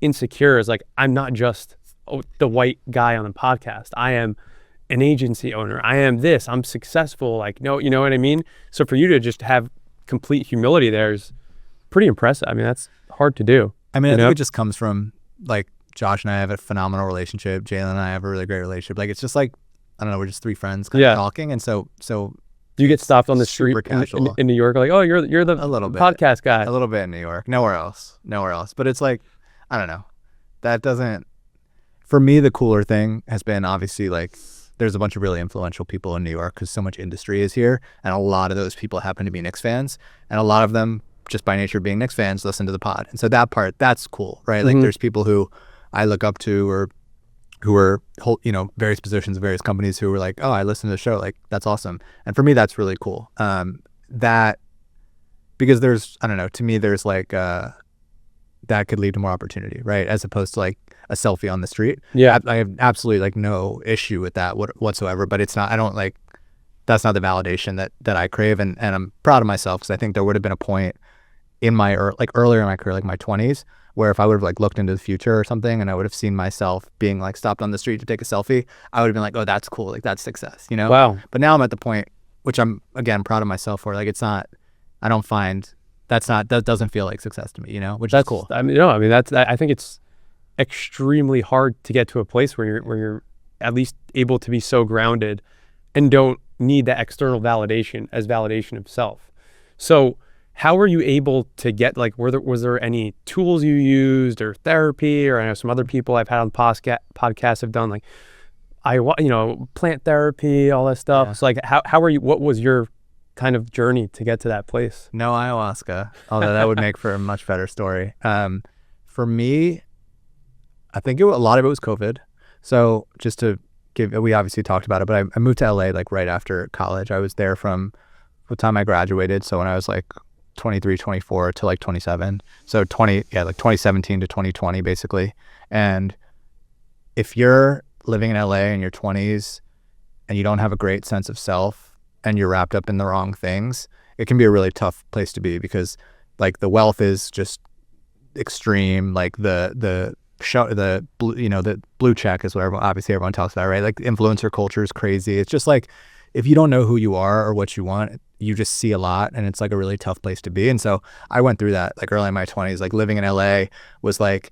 insecure as like, I'm not just the white guy on the podcast. I am an agency owner. I am this. I'm successful. Like, no, you know what I mean? So for you to just have complete humility there is pretty impressive. I mean, that's hard to do. I mean, I think it just comes from like Josh and I have a phenomenal relationship. Jalen and I have a really great relationship. Like, it's just like, I don't know, we're just three friends kind of talking. And so do you get stopped on the street in New York? Like, oh, you're the podcast guy. A little bit in New York. Nowhere else. But it's like, I don't know. That doesn't, for me, the cooler thing has been obviously like, there's a bunch of really influential people in New York because so much industry is here. And a lot of those people happen to be Knicks fans. And a lot of them, just by nature of being Knicks fans, listen to the pod. And so that part, that's cool, right? Like there's people who I look up to, or who are, you know, various positions, various companies who were like, oh, I listen to the show. Like, that's awesome. And for me, that's really cool. That, because there's, I don't know, to me, there's like, that could lead to more opportunity, right? As opposed to like a selfie on the street. Yeah. I have absolutely like no issue with that whatsoever, but it's not, I don't like, that's not the validation that I crave. And I'm proud of myself because I think there would have been a point in my, earlier in my career, like my 20s, where if I would have like looked into the future or something and I would have seen myself being like stopped on the street to take a selfie, I would have been like, oh, that's cool. Like that's success, you know? Wow. But now I'm at the point, which I'm, again, proud of myself for. Like, it's not, I don't find, that doesn't feel like success to me, you know, which is cool. I mean, no, I mean, I think it's extremely hard to get to a place where you're at least able to be so grounded and don't need that external validation as validation of self. So how were you able to get, like, was there any tools you used or therapy? Or I know some other people I've had on podcasts have done like, plant therapy, all that stuff. Yeah. So like, how were you, what was your kind of journey to get to that place? No ayahuasca, although that would make for a much better story. For me, I think a lot of it was COVID. So just to we obviously talked about it, but I moved to LA like right after college. I was there from the time I graduated. So when I was like 23, 24 to like 27. So like 2017 to 2020 basically. And if you're living in LA in your 20s and you don't have a great sense of self and you're wrapped up in the wrong things, it can be a really tough place to be because like the wealth is just extreme, like the blue, the blue check is what obviously everyone talks about, right? Like influencer culture is crazy. It's just like, if you don't know who you are or what you want, you just see a lot, and it's like a really tough place to be. And so I went through that like early in my 20s, like living in LA was like,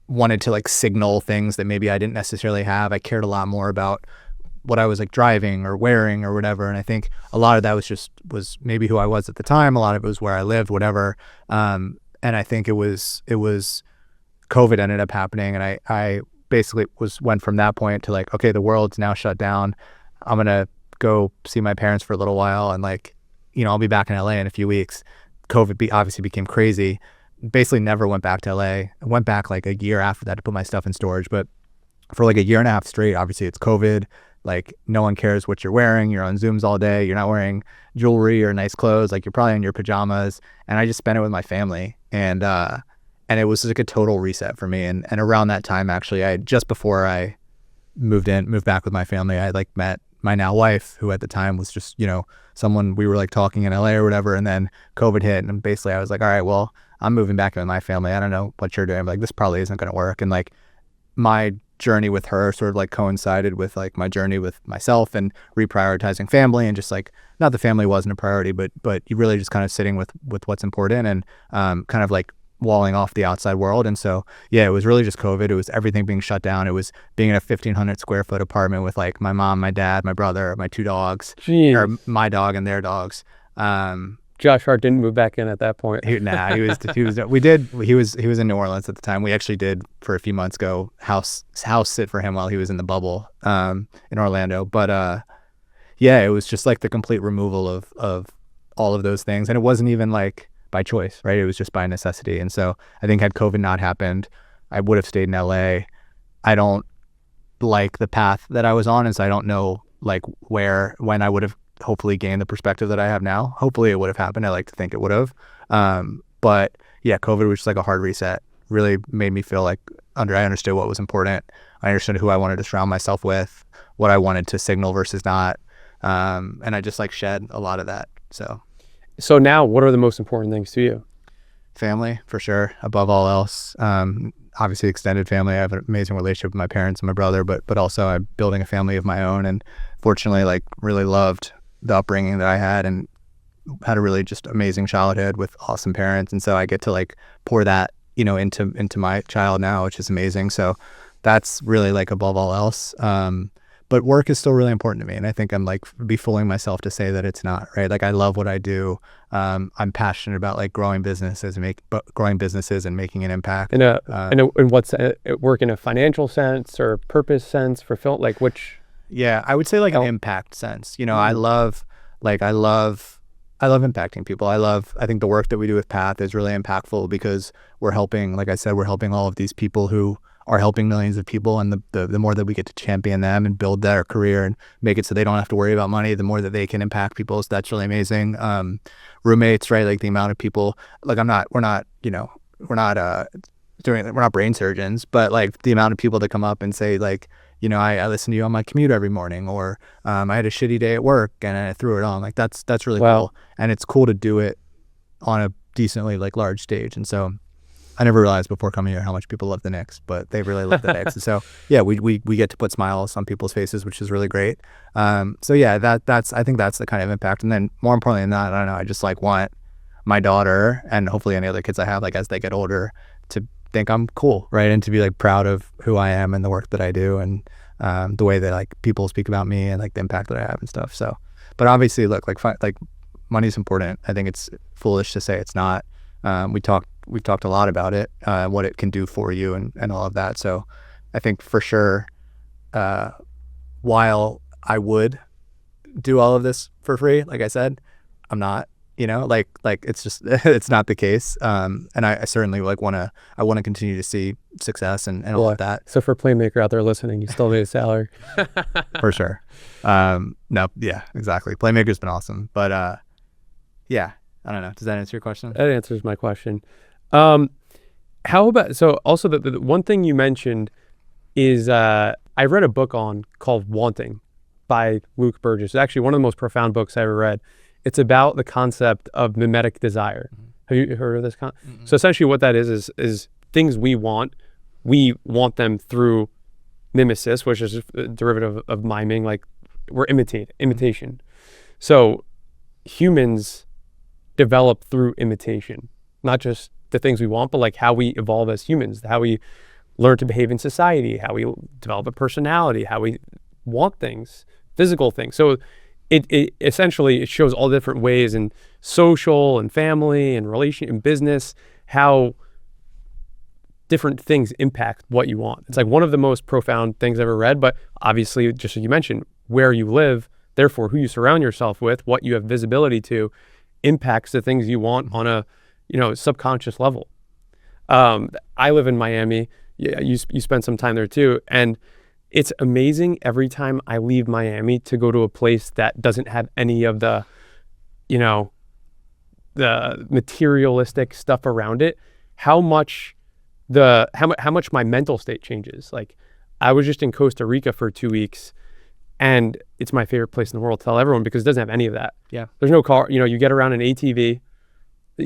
wanted to like signal things that maybe I didn't necessarily have. I cared a lot more about what I was like driving or wearing or whatever. And I think a lot of that was maybe who I was at the time. A lot of it was where I lived, whatever. And I think it was COVID ended up happening. And I basically went from that point to like, okay, the world's now shut down. I'm going to go see my parents for a little while. And like, I'll be back in LA in a few weeks. COVID obviously became crazy. Basically never went back to LA. I went back like a year after that to put my stuff in storage. But for like a year and a half straight, obviously it's COVID. Like no one cares what you're wearing. You're on Zooms all day. You're not wearing jewelry or nice clothes. Like you're probably in your pajamas. And I just spent it with my family. And it was like a total reset for me. And around that time, actually, just before I moved back with my family, I like met my now wife, who at the time was just, someone we were like talking in LA or whatever. And then COVID hit. And basically I was like, all right, well, I'm moving back in with my family. I don't know what you're doing, but like this probably isn't going to work. And like my journey with her sort of like coincided with like my journey with myself and reprioritizing family, and just like, not the family wasn't a priority, but you really just kind of sitting with what's important, and kind of like walling off the outside world. And so, yeah, it was really just COVID. It was everything being shut down. It was being in a 1,500 square foot apartment with like my mom, my dad, my brother, my 2 dogs, or my dog and their dogs. Josh Hart didn't move back in at that point. He was in New Orleans at the time. We actually did for a few months go house sit for him while he was in the bubble in Orlando. But yeah, it was just like the complete removal of all of those things. And it wasn't even like by choice, right? It was just by necessity. And so I think had COVID not happened, I would have stayed in LA. I don't like the path that I was on, and so I don't know like when I would have hopefully gained the perspective that I have now. Hopefully it would have happened. I like to think it would have. But yeah, COVID was just like a hard reset. Really made me feel like I understood what was important. I understood who I wanted to surround myself with, what I wanted to signal versus not. And I just like shed a lot of that. So now what are the most important things to you? Family, for sure, above all else. Obviously extended family. I have an amazing relationship with my parents and my brother, but also I'm building a family of my own, and fortunately like really loved the upbringing that I had, and had a really just amazing childhood with awesome parents. And so I get to like pour that, into my child now, which is amazing. So that's really like above all else. But work is still really important to me. And I think I'm like be fooling myself to say that it's not, right? Like I love what I do. I'm passionate about like growing businesses and making an impact. In what's work in a financial sense or purpose sense, fulfill, like which? Yeah, I would say like an impact sense. I love impacting people. I think the work that we do with Path is really impactful because we're helping, like I said, we're helping all of these people who are helping millions of people. And the more that we get to champion them and build their career and make it so they don't have to worry about money, the more that they can impact people. So that's really amazing. Roommates, right? Like the amount of people, like we're not brain surgeons, but like the amount of people that come up and say like, I listen to you on my commute every morning, or I had a shitty day at work and I threw it on. Like that's really cool. And it's cool to do it on a decently like large stage. And so I never realized before coming here how much people love the Knicks, but they really love the Knicks. And so yeah, we get to put smiles on people's faces, which is really great. So yeah, I think that's the kind of impact. And then more importantly than that, I don't know, I just like want my daughter and hopefully any other kids I have, like as they get older, to think I'm cool, right? And to be like proud of who I am and the work that I do, and the way that like people speak about me and like the impact that I have and stuff. So, but obviously look, like money's important. I think it's foolish to say it's not. We've talked a lot about it, what it can do for you and all of that. So I think for sure, while I would do all of this for free, like I said, I'm not, like it's just, it's not the case. And I certainly like want to continue to see success and all of that. So for Playmaker out there listening, you still need a salary. For sure. No, yeah, exactly. Playmaker's been awesome, but yeah, I don't know. Does that answer your question? That answers my question. How about, so also the one thing you mentioned is, I read a book called Wanting by Luke Burgess. It's actually one of the most profound books I ever read. It's about the concept of mimetic desire. Have you heard of this? So essentially what that is things we want them through mimesis, which is a derivative of miming, like we're imitation. So humans develop through imitation, not just the things we want, but like how we evolve as humans, how we learn to behave in society, how we develop a personality, how we want things, physical things. So it essentially, it shows all the different ways in social and family and relation and business, how different things impact what you want. It's like one of the most profound things I've ever read, but obviously, just as you mentioned, where you live, therefore who you surround yourself with, what you have visibility to, impacts the things you want on a, subconscious level. I live in Miami. Yeah, you spent some time there too. And it's amazing every time I leave Miami to go to a place that doesn't have any of the, the materialistic stuff around it, how much my mental state changes. Like I was just in Costa Rica for 2 weeks, and it's my favorite place in the world to tell everyone because it doesn't have any of that. Yeah. There's no car, you get around an ATV,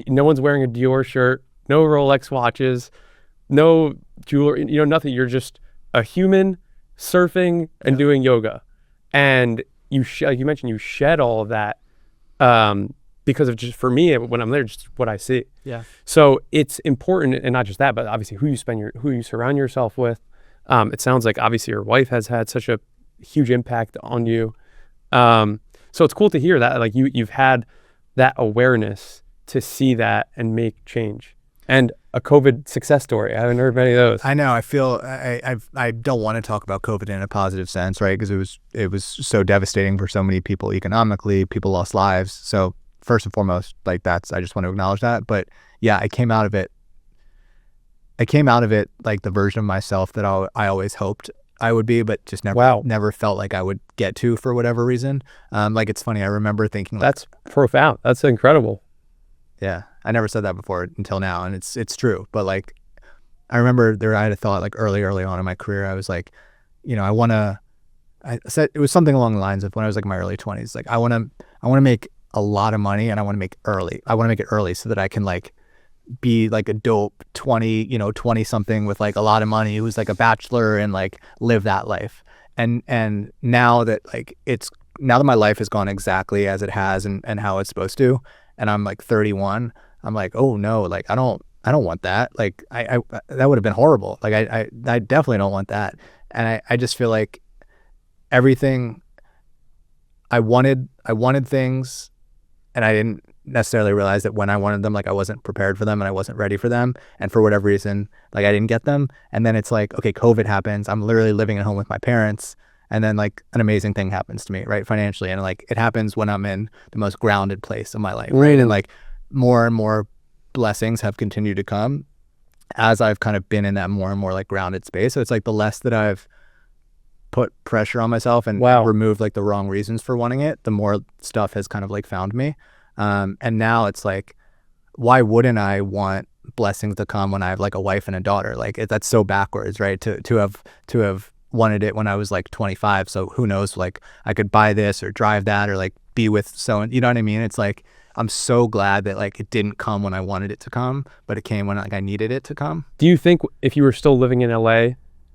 no one's wearing a Dior shirt, no Rolex watches, no jewelry, nothing. You're just a human surfing and doing yoga. And like you mentioned, you shed all of that because of, just for me, when I'm there, just what I see. Yeah. So it's important, and not just that, but obviously who you surround yourself with. It sounds like obviously your wife has had such a huge impact on you. So it's cool to hear that, like you've had that awareness to see that and make change. And a COVID success story. I haven't heard many of those. I know. I feel I don't want to talk about COVID in a positive sense, right? Because it was so devastating for so many people economically. People lost lives. So first and foremost, like I just want to acknowledge that. But yeah, I came out of it like the version of myself that I always hoped I would be, but just never felt like I would get to for whatever reason. Like it's funny. I remember thinking that's profound. That's incredible. Yeah. I never said that before until now, and it's true. But like, I remember I had a thought like early on in my career. I was like, I said it was something along the lines of when I was like in my early 20s. Like I want to make a lot of money, and I want to make it early so that I can like be like a dope 20 something with like a lot of money who's like a bachelor and like live that life. And now that my life has gone exactly as it has and how it's supposed to, and I'm like 31. I'm like, oh no, like I don't want that. Like I that would have been horrible. Like I definitely don't want that. And I just feel like everything I wanted things, and I didn't necessarily realize that when I wanted them, like I wasn't prepared for them and I wasn't ready for them. And for whatever reason, like I didn't get them. And then it's like, okay, COVID happens. I'm literally living at home with my parents. And then like an amazing thing happens to me, right? Financially. And like it happens when I'm in the most grounded place of my life, right? And like more and more blessings have continued to come as I've kind of been in that more and more like grounded space. So it's like the less that I've put pressure on myself and removed like the wrong reasons for wanting it, the more stuff has kind of like found me. And now it's like, why wouldn't I want blessings to come when I have like a wife and a daughter? Like that's so backwards, right? To have wanted it when I was like 25. So who knows, like I could buy this or drive that or like be with someone, you know what I mean? It's like, I'm so glad that like it didn't come when I wanted it to come, but it came when like I needed it to come. Do you think if you were still living in LA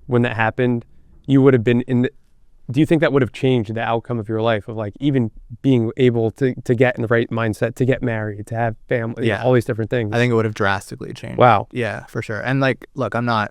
when that happened, you would have been do you think that would have changed the outcome of your life, of like even being able to get in the right mindset, to get married, to have family, all these different things? I think it would have drastically changed. Wow. Yeah, for sure. And like, look, LA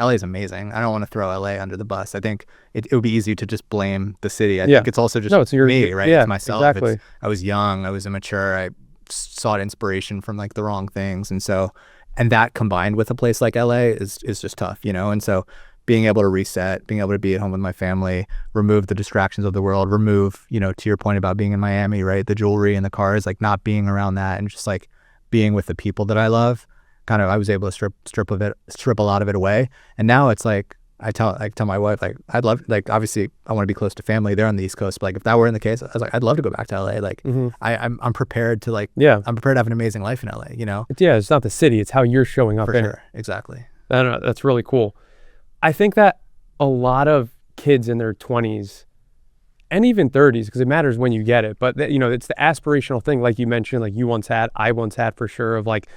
is amazing. I don't want to throw LA under the bus. I think it would be easy to just blame the city. I think it's also just me, right? Yeah, it's myself. Exactly. I was young. I was immature. I sought inspiration from like the wrong things. And that combined with a place like LA is just tough, And so being able to reset, being able to be at home with my family, remove the distractions of the world, remove, to your point about being in Miami, right? The jewelry and the cars, like not being around that and just like being with the people that I love. Kind of, I was able to strip a lot of it away. And now it's like, I tell my wife, like, I'd love, like, obviously I want to be close to family. They're on the East Coast, but like, if that were in the case, I was like, I'd love to go back to LA. Like, I'm prepared to like, I'm prepared to have an amazing life in LA, It's not the city, it's how you're showing up for in sure. it. Exactly. I don't know, that's really cool. I think that a lot of kids in their 20s and even 30s, because it matters when you get it. But it's the aspirational thing, like you mentioned, like you once had, I once had for sure, of like,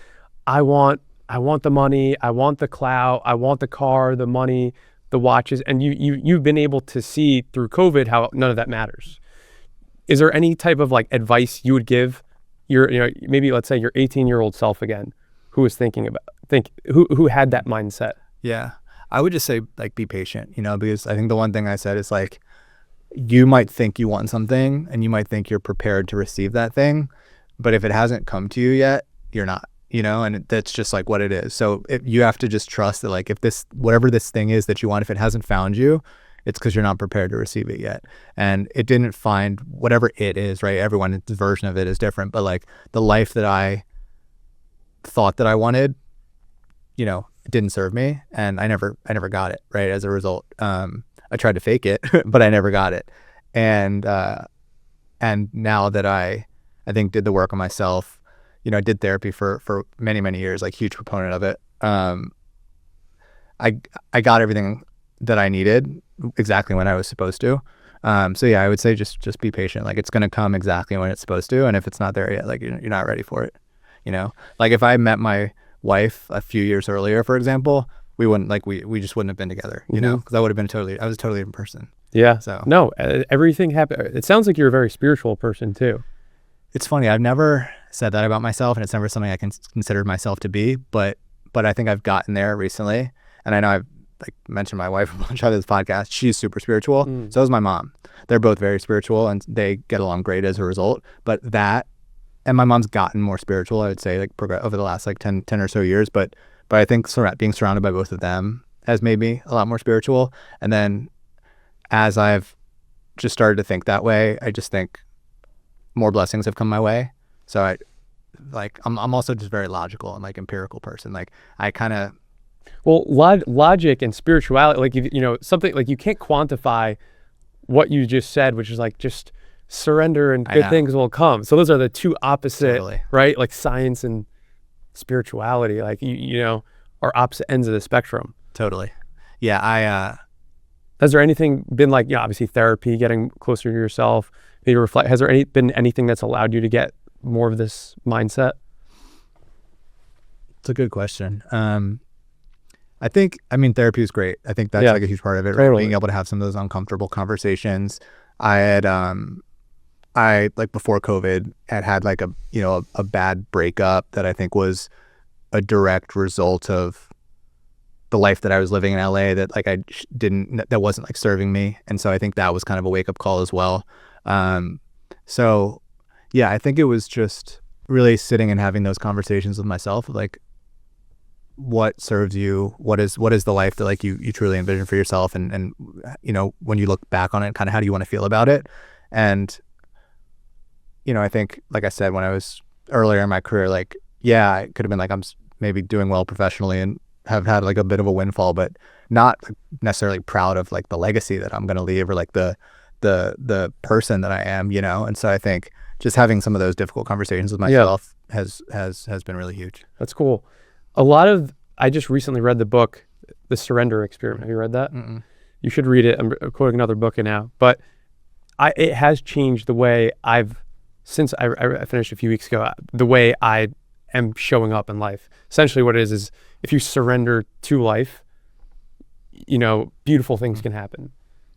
I want the money, I want the clout, I want the car, the money, the watches, and you've been able to see through COVID how none of that matters. Is there any type of like advice you would give your, maybe let's say your 18-year-old self again, who was who had that mindset? Yeah, I would just say like be patient, because I think the one thing I said is like, you might think you want something and you might think you're prepared to receive that thing, but if it hasn't come to you yet, you're not, and that's just like what it is. So you have to just trust that like, if whatever this thing is that you want, if it hasn't found you, it's because you're not prepared to receive it yet. And it didn't find whatever it is, right? Everyone's version of it is different, but like the life that I thought that I wanted, it didn't serve me, and I never got it, right? As a result, I tried to fake it, but I never got it. And now that I think did the work on myself, I did therapy for many, many years, like huge proponent of it. I got everything that I needed exactly when I was supposed to. So yeah, I would say just be patient. Like it's going to come exactly when it's supposed to. And if it's not there yet, like you're not ready for it. Like if I met my wife a few years earlier, for example, we wouldn't we just wouldn't have been together, because I would have been I was a totally different person. Yeah. So no, everything happened. It sounds like you're a very spiritual person too. It's funny. I've never said that about myself, and it's never something I considered myself to be, but I think I've gotten there recently. And I know I've like mentioned my wife a bunch on this podcast. She's super spiritual. So is my mom. They're both very spiritual and they get along great as a result. But and my mom's gotten more spiritual, I would say, like over the last like 10 or so years. But I think being surrounded by both of them has made me a lot more spiritual. And then as I've just started to think that way, I just think more blessings have come my way. So I'm also just very logical and like empirical person. Like I kind of, well, logic and spirituality, like, something like you can't quantify what you just said, which is like just surrender and good things will come. So those are the two opposite, totally. Right? Like science and spirituality, like, are opposite ends of the spectrum. Totally. Yeah. Has there anything been like, obviously therapy, getting closer to yourself, maybe reflect, has there been anything that's allowed you to get more of this mindset? It's a good question. Therapy is great. I think that's like a huge part of it, right? Being able to have some of those uncomfortable conversations. I had, before COVID had like a bad breakup that I think was a direct result of the life that I was living in LA that like that wasn't like serving me. And so I think that was kind of a wake up call as well. So yeah, I think it was just really sitting and having those conversations with myself, like, what serves you, what is the life that like you truly envision for yourself, and when you look back on it, kind of how do you want to feel about it. And I think, like I said, when I was earlier in my career, like, yeah, I could have been like, I'm maybe doing well professionally and have had like a bit of a windfall, but not necessarily proud of like the legacy that I'm going to leave or like the person that I am, and so I think just having some of those difficult conversations with myself has been really huge. That's cool. I just recently read the book, The Surrender Experiment. Have you read that? Mm-mm. You should read it. I'm quoting another book now, but it has changed the way since I finished a few weeks ago, the way I am showing up in life. Essentially what it is if you surrender to life, beautiful things can happen.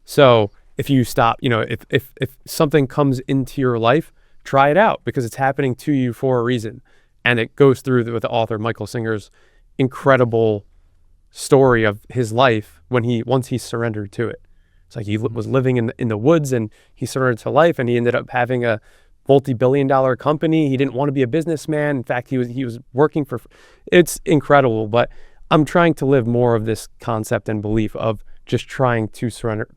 So if you stop, if something comes into your life, try it out because it's happening to you for a reason. And it goes through with the author Michael Singer's incredible story of his life once he surrendered to it. It's like he was living in the woods and he surrendered to life, and he ended up having a multi-billion-dollar company. He didn't want to be a businessman. In fact, he was working for. It's incredible. But I'm trying to live more of this concept and belief of just trying to surrender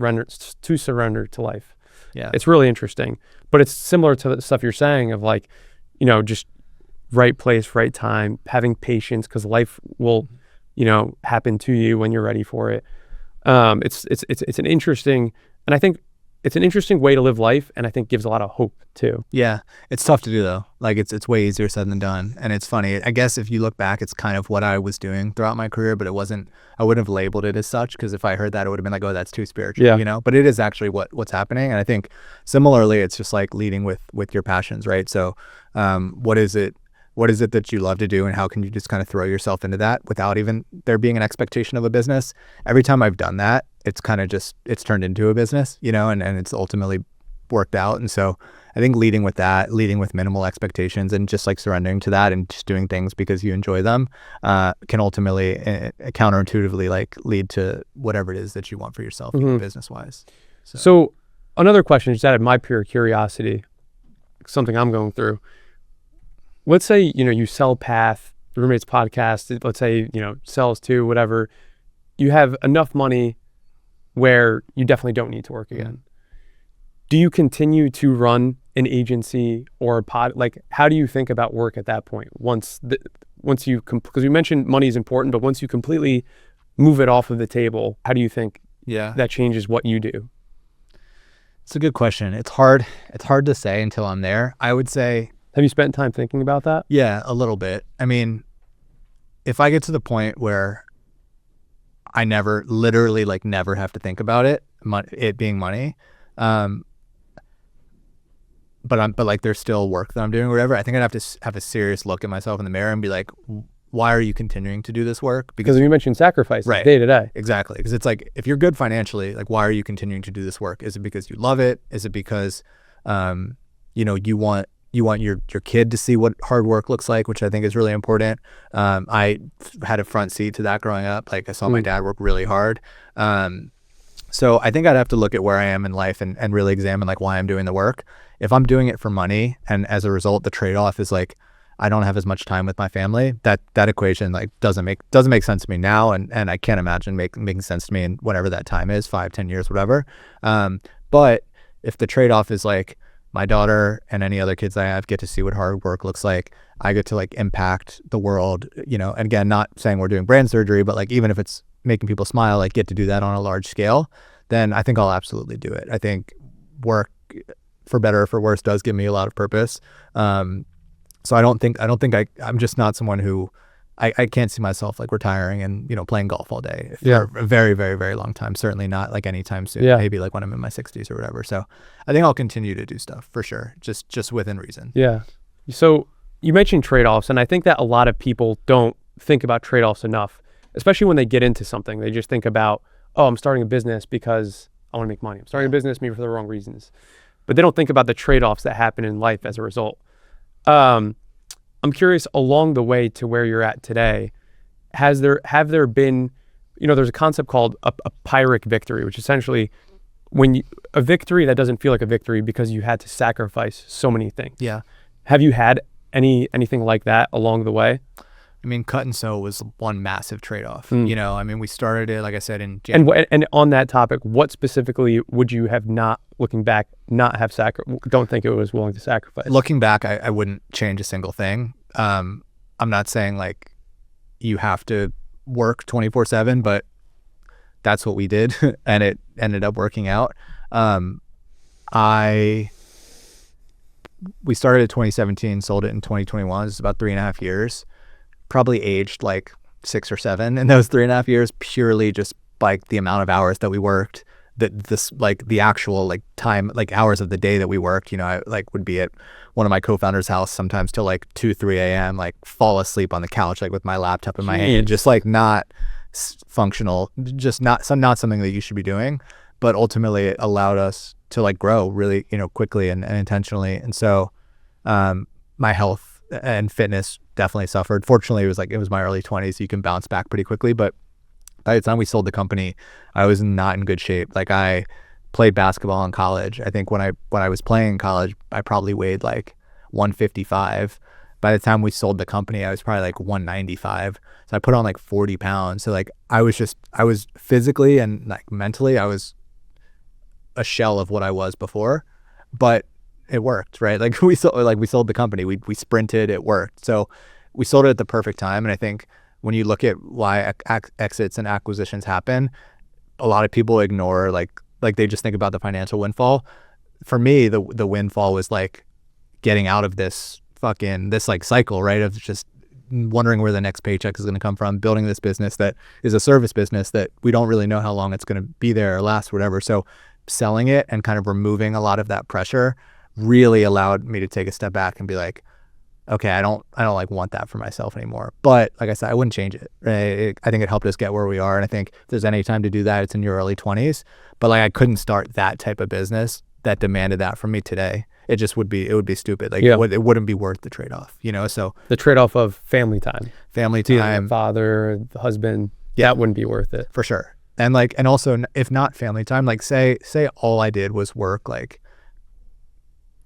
to life. Yeah, it's really interesting. But it's similar to the stuff you're saying of like, just right place, right time, having patience because life will, happen to you when you're ready for it. It's an interesting, and I think it's an interesting way to live life, and I think gives a lot of hope too. Yeah, it's tough to do though. Like it's way easier said than done. And it's funny, I guess if you look back, it's kind of what I was doing throughout my career, but I wouldn't have labeled it as such, because if I heard that, it would have been like, oh, that's too spiritual, Yeah. you know? But it is actually what's happening. And I think similarly, it's just like leading with your passions, right? So what is it that you love to do, and how can you just kind of throw yourself into that without even there being an expectation of a business? Every time I've done that, it's kind of just, it's turned into a business, you know, and it's ultimately worked out. And so I think leading with minimal expectations and just like surrendering to that and just doing things because you enjoy them can ultimately counterintuitively like lead to whatever it is that you want for yourself, business wise. So another question, just out of my pure curiosity, something I'm going through. Let's say, you sell Path, the Roommates podcast, let's say, sells to whatever. You have enough money where you definitely don't need to work again. Do you continue to run an agency or a pod? Like, how do you think about work at that point? Once you, because you mentioned money is important, but once you completely move it off of the table, how do you think that changes what you do? It's a good question. It's hard to say until I'm there. I would say, have you spent time thinking about that? Yeah, a little bit. I mean, if I get to the point where I literally never have to think about it being money, but like there's still work that I'm doing or whatever, I think I'd have to have a serious look at myself in the mirror and be like, why are you continuing to do this work? Because you mentioned sacrifices day to day. Exactly. Because it's like, if you're good financially, like, why are you continuing to do this work? Is it because you love it? Is it because, you want your kid to see what hard work looks like, which I think is really important. I had a front seat to that growing up. Like, I saw my dad work really hard. So I think I'd have to look at where I am in life and really examine like why I'm doing the work. If I'm doing it for money, and as a result, the trade-off is like, I don't have as much time with my family, that equation like doesn't make sense to me now. And I can't imagine making sense to me in whatever that time is, 5-10 years, whatever. But if the trade-off is like, my daughter and any other kids I have get to see what hard work looks like, I get to like impact the world, and again, not saying we're doing brand surgery, but like, even if it's making people smile, like get to do that on a large scale, then I think I'll absolutely do it. I think work, for better or for worse, does give me a lot of purpose. So I'm just not someone who, I can't see myself like retiring and, playing golf all day for a very, very, very long time. Certainly not like anytime soon, maybe like when I'm in my 60s or whatever. So I think I'll continue to do stuff for sure. Just within reason. Yeah. So you mentioned trade-offs, and I think that a lot of people don't think about trade-offs enough, especially when they get into something. They just think about, oh, I'm starting a business because I want to make money. I'm starting a business maybe for the wrong reasons, but they don't think about the trade-offs that happen in life as a result. I'm curious, along the way to where you're at today, have there been, there's a concept called a Pyrrhic victory, which essentially a victory that doesn't feel like a victory because you had to sacrifice so many things. Yeah. Have you had anything like that along the way? I mean, cut and sew was one massive trade-off. We started it, like I said, in January. And on that topic, what specifically would you have looking back, don't think it was willing to sacrifice? Looking back, I wouldn't change a single thing. I'm not saying like you have to work 24/7, but that's what we did, and it ended up working out. We started in 2017, sold it in 2021. It's about 3.5 years. Probably aged like 6 or 7 in those 3.5 years, purely just like the amount of hours that we worked, the actual like time, like hours of the day that we worked. I like would be at one of my co-founders' house sometimes till like 2-3 a.m., like fall asleep on the couch, like with my laptop in my hand, just like not functional, just not something that you should be doing. But ultimately it allowed us to like grow really, quickly and intentionally. And so my health and fitness definitely suffered. Fortunately, it was my early 20s, so you can bounce back pretty quickly. But by the time we sold the company, I was not in good shape. Like, I played basketball in college. I think when I was playing in college, I probably weighed like 155. By the time we sold the company, I was probably like 195. So I put on like 40 pounds. So like I was physically and like mentally, I was a shell of what I was before, but it worked, right? Like we sold the company, we sprinted, it worked. So we sold it at the perfect time. And I think when you look at why exits and acquisitions happen, a lot of people ignore like Like they just think about the financial windfall. For me, the windfall was like getting out of this like cycle, right? Of just wondering where the next paycheck is going to come from, building this business that is a service business that we don't really know how long it's going to be there or last, whatever. So selling it and kind of removing a lot of that pressure really allowed me to take a step back and be like, okay, I don't like want that for myself anymore. But like I said, I wouldn't change it. Right? I think it helped us get where we are. And I think if there's any time to do that, it's in your early 20s. But like I couldn't start that type of business that demanded that from me today. It would be stupid. Like it wouldn't be worth the trade-off, So the trade-off of family time, the father, the husband, that wouldn't be worth it for sure. And also if not family time, like say all I did was work like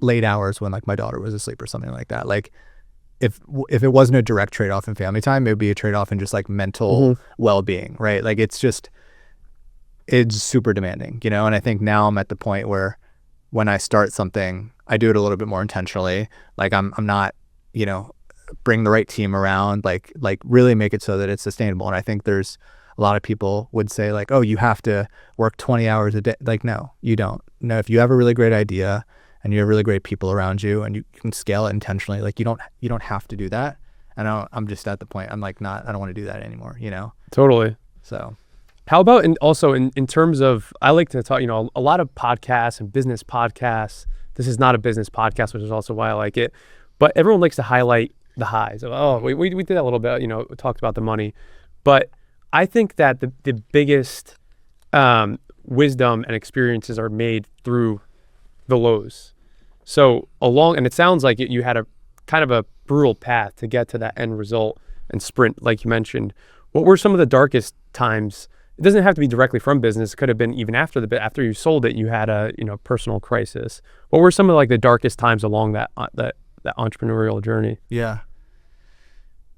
late hours when like my daughter was asleep or something like that. Like if it wasn't a direct trade-off in family time, it would be a trade-off in just like mental well-being, right? Like it's super demanding, And I think now I'm at the point where when I start something, I do it a little bit more intentionally. Like I'm not, bring the right team around, like really make it so that it's sustainable. And I think there's a lot of people would say like, oh, you have to work 20 hours a day. Like, no, you don't. No, if you have a really great idea and you have really great people around you and you can scale it intentionally, like you don't have to do that. And I'm just at the point, I'm like, I don't want to do that anymore, Totally. So how about in terms of, I like to talk, a lot of podcasts and business podcasts. This is not a business podcast, which is also why I like it. But everyone likes to highlight the highs. We did that a little bit, we talked about the money. But I think that the biggest wisdom and experiences are made through the lows. So and it sounds like you had a kind of a brutal path to get to that end result and sprint, like you mentioned. What were some of the darkest times? It doesn't have to be directly from business. It could have been even after you sold it, you had a personal crisis. What were some of like the darkest times along that entrepreneurial journey? Yeah,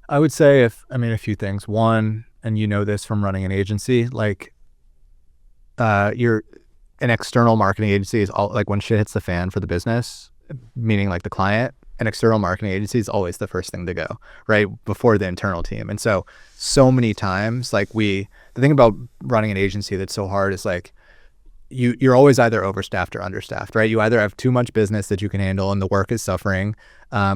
I would say a few things. One, and this from running an agency, like you're an external marketing agency is all like when shit hits the fan for the business, meaning like the client. An external marketing agency is always the first thing to go, right? Before the internal team. And so many times, like the thing about running an agency that's so hard is like, you're always either overstaffed or understaffed, right? You either have too much business that you can handle and the work is suffering,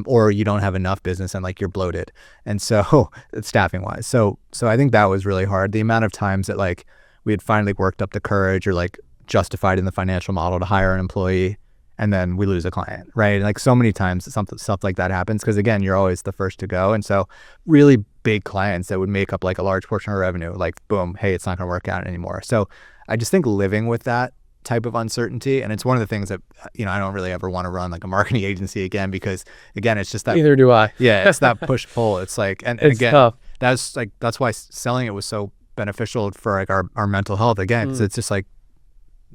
or you don't have enough business and like you're bloated. And so staffing wise. So I think that was really hard. The amount of times that like we had finally worked up the courage or like justified in the financial model to hire an employee, and then we lose a client, right? Like so many times stuff like that happens because again, you're always the first to go. And so really big clients that would make up like a large portion of revenue, like boom, hey, it's not gonna work out anymore. So I just think living with that type of uncertainty, and it's one of the things that, I don't really ever want to run like a marketing agency again, because again, it's just that. Neither do I. Yeah, it's that push pull. It's like, and it's again, tough. That's why selling it was so beneficial for like our mental health again, because it's just like,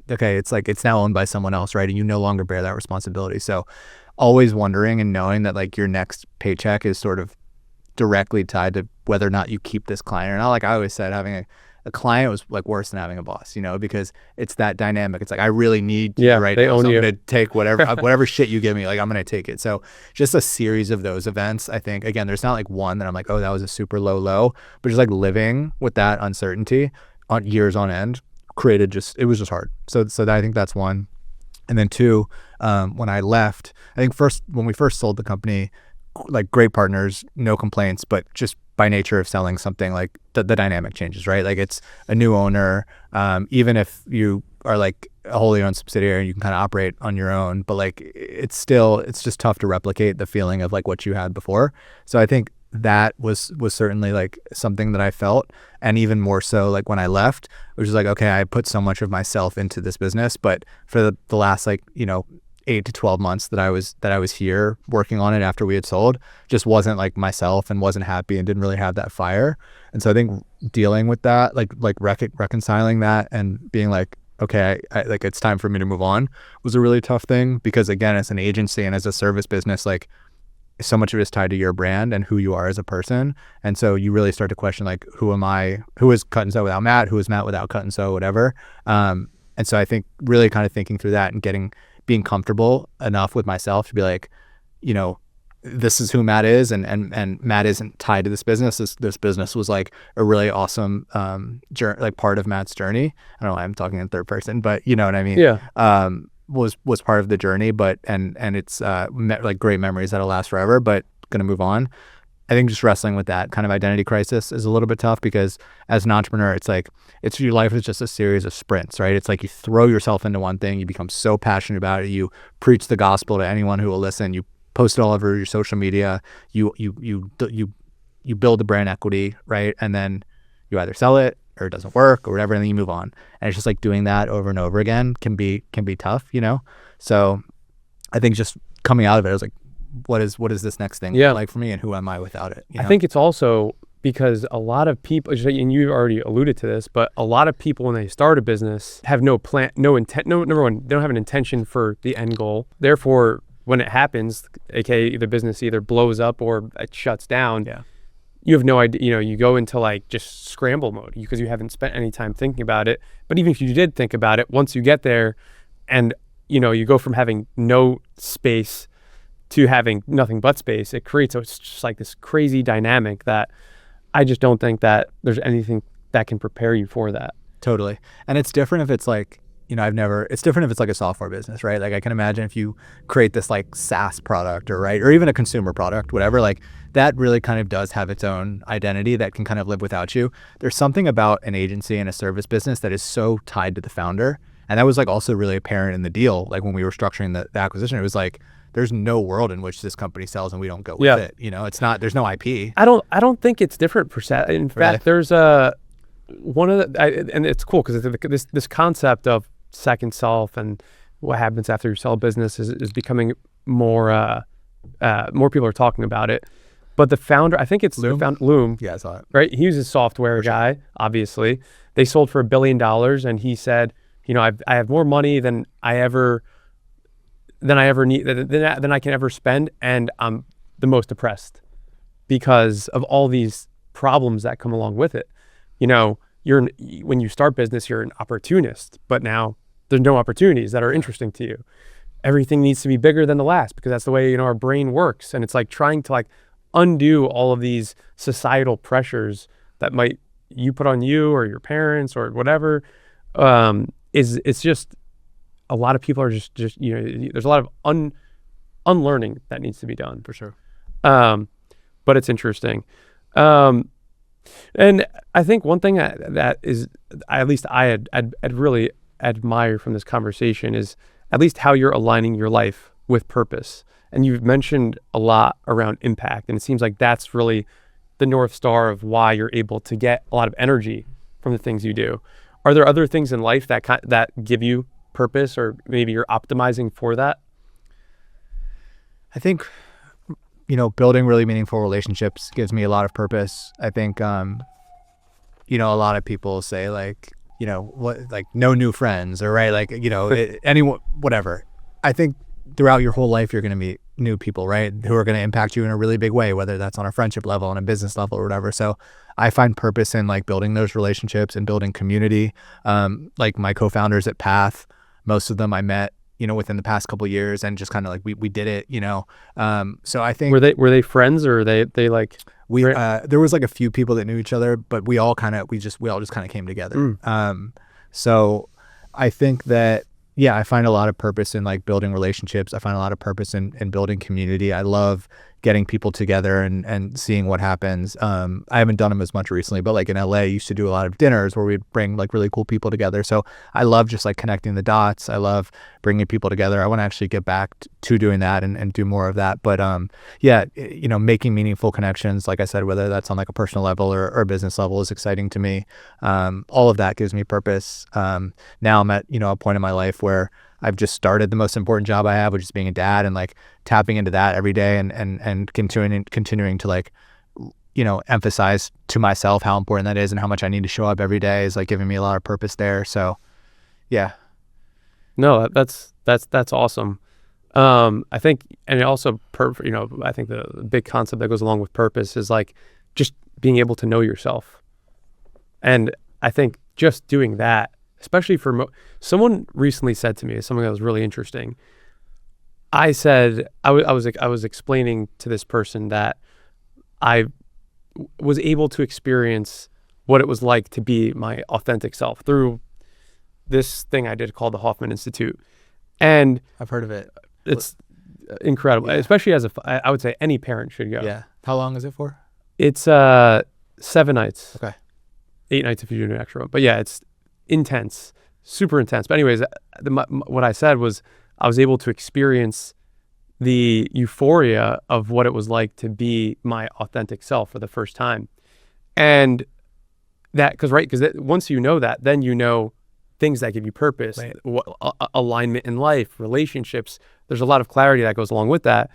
okay, it's like it's now owned by someone else, right? And you no longer bear that responsibility. So always wondering and knowing that like your next paycheck is sort of directly tied to whether or not you keep this client or not. Like I always said, having a client was like worse than having a boss, because it's that dynamic. It's like, I really need you right they now, own so you. I'm going to take whatever shit you give me, like I'm going to take it. So just a series of those events, I think, again, there's not like one that I'm like, oh, that was a super low, but just like living with that uncertainty on years on end it was just hard. So I think that's one. And then two, when I left, I think when we first sold the company, like great partners, no complaints, but just by nature of selling something, like the dynamic changes, right? Like it's a new owner, even if you are like a wholly owned subsidiary and you can kind of operate on your own, but like it's just tough to replicate the feeling of like what you had before. So I think that was certainly like something that I felt, and even more so like when I left, which is like, okay, I put so much of myself into this business, but for the last 8 to 12 months that I was here working on it after we had sold, just wasn't like myself and wasn't happy and didn't really have that fire. And so I think dealing with that, like reconciling that and being like, okay, I like it's time for me to move on, was a really tough thing, because again, as an agency and as a service business, like so much of it is tied to your brand and who you are as a person. And so you really start to question like, who am I? Who is Cut and Sew without Matt? Who is Matt without Cut and Sew, whatever. And so I think really kind of thinking through that and being comfortable enough with myself to be like, this is who Matt is, and Matt isn't tied to this business. This business was like a really awesome like part of Matt's journey. I don't know why I'm talking in third person, but you know what I mean. Yeah. Was part of the journey, but and it's like great memories that'll last forever, but gonna move on. I think just wrestling with that kind of identity crisis is a little bit tough, because as an entrepreneur, it's like, your life is just a series of sprints, right? It's like you throw yourself into one thing, you become so passionate about it, you preach the gospel to anyone who will listen, you post it all over your social media, you build the brand equity, right? And then you either sell it or it doesn't work or whatever, and then you move on. And it's just like doing that over and over again can be tough, you know? So I think just coming out of it, I was like, what is this next thing like for me, and who am I without it? You know? I think it's also because a lot of people, and you already alluded to this, but a lot of people when they start a business have no plan, no intent, number one, they don't have an intention for the end goal. Therefore, when it happens, aka the business either blows up or it shuts down, you have no idea, you know, you go into like just scramble mode because you haven't spent any time thinking about it. But even if you did think about it, once you get there and, you know, you go from having no space to having nothing but space, it creates just like this crazy dynamic that I just don't think that there's anything that can prepare you for that. Totally. And it's different if it's like, you know, it's different if it's like a software business, right? Like I can imagine if you create this like SaaS product or even a consumer product, whatever, like that really kind of does have its own identity that can kind of live without you. There's something about an agency and a service business that is so tied to the founder. And that was like also really apparent in the deal. Like when we were structuring the acquisition, it was like, there's no world in which this company sells and we don't go with it. You know, there's no IP. I don't think it's different per se. In fact, there's and it's cool because this concept of second self and what happens after you sell a business is becoming more people are talking about it. But the founder, I think it's Loom. Yeah, I saw it. Right? He was a software guy, obviously. They sold for $1 billion, and he said, you know, I have more money than I ever need, than I can ever spend, and I'm the most depressed because of all these problems that come along with it. You know, when you start business, you're an opportunist, but now there's no opportunities that are interesting to you. Everything needs to be bigger than the last because that's the way, you know, our brain works, and it's like trying to like undo all of these societal pressures that might you put on you or your parents or whatever. It's just a lot of people are just you know, there's a lot of unlearning that needs to be done for sure. But it's interesting. And I think one thing that is, at least I'd really admire from this conversation is at least how you're aligning your life with purpose. And you've mentioned a lot around impact, and it seems like that's really the North Star of why you're able to get a lot of energy from the things you do. Are there other things in life that give you purpose, or maybe you're optimizing for that? I think, you know, building really meaningful relationships gives me a lot of purpose. I think, you know, a lot of people say like, you know, what, like no new friends, or right, like, you know, anyone, whatever. I think throughout your whole life, you're going to meet new people, right, who are going to impact you in a really big way, whether that's on a friendship level, on a business level, or whatever. So I find purpose in like building those relationships and building community. Like my co-founders at Path, most of them I met, you know, within the past couple of years, and just kind of like we did it, you know. So I think were they friends, or they like there was like a few people that knew each other, but we all just kind of came together. So I think that, yeah, I find a lot of purpose in like building relationships. I find a lot of purpose in building community. I love getting people together and seeing what happens. I haven't done them as much recently, but like in LA, I used to do a lot of dinners where we'd bring like really cool people together. So I love just like connecting the dots. I love bringing people together. I want to actually get back to doing that and do more of that. But yeah, you know, making meaningful connections, like I said, whether that's on like a personal level or a business level, is exciting to me. All of that gives me purpose. Now I'm at, you know, a point in my life where I've just started the most important job I have, which is being a dad, and like tapping into that every day and continuing to like, you know, emphasize to myself how important that is and how much I need to show up every day is like giving me a lot of purpose there. So yeah. No, that's awesome. I think, and also you know, I think the big concept that goes along with purpose is like just being able to know yourself. And I think just doing that, especially for someone recently said to me something that was really interesting. I said, I was explaining to this person that I was able to experience what it was like to be my authentic self through this thing I did called the Hoffman Institute. And I've heard of it. It's incredible, especially as I would say any parent should go. Yeah. How long is it for? It's 7 nights. Okay. 8 nights if you do an extra one. But yeah, it's intense, super intense. But anyways, what I said was I was able to experience the euphoria of what it was like to be my authentic self for the first time. And that, because once you know that, then you know things that give you purpose, right. Alignment in life, relationships. There's a lot of clarity that goes along with that.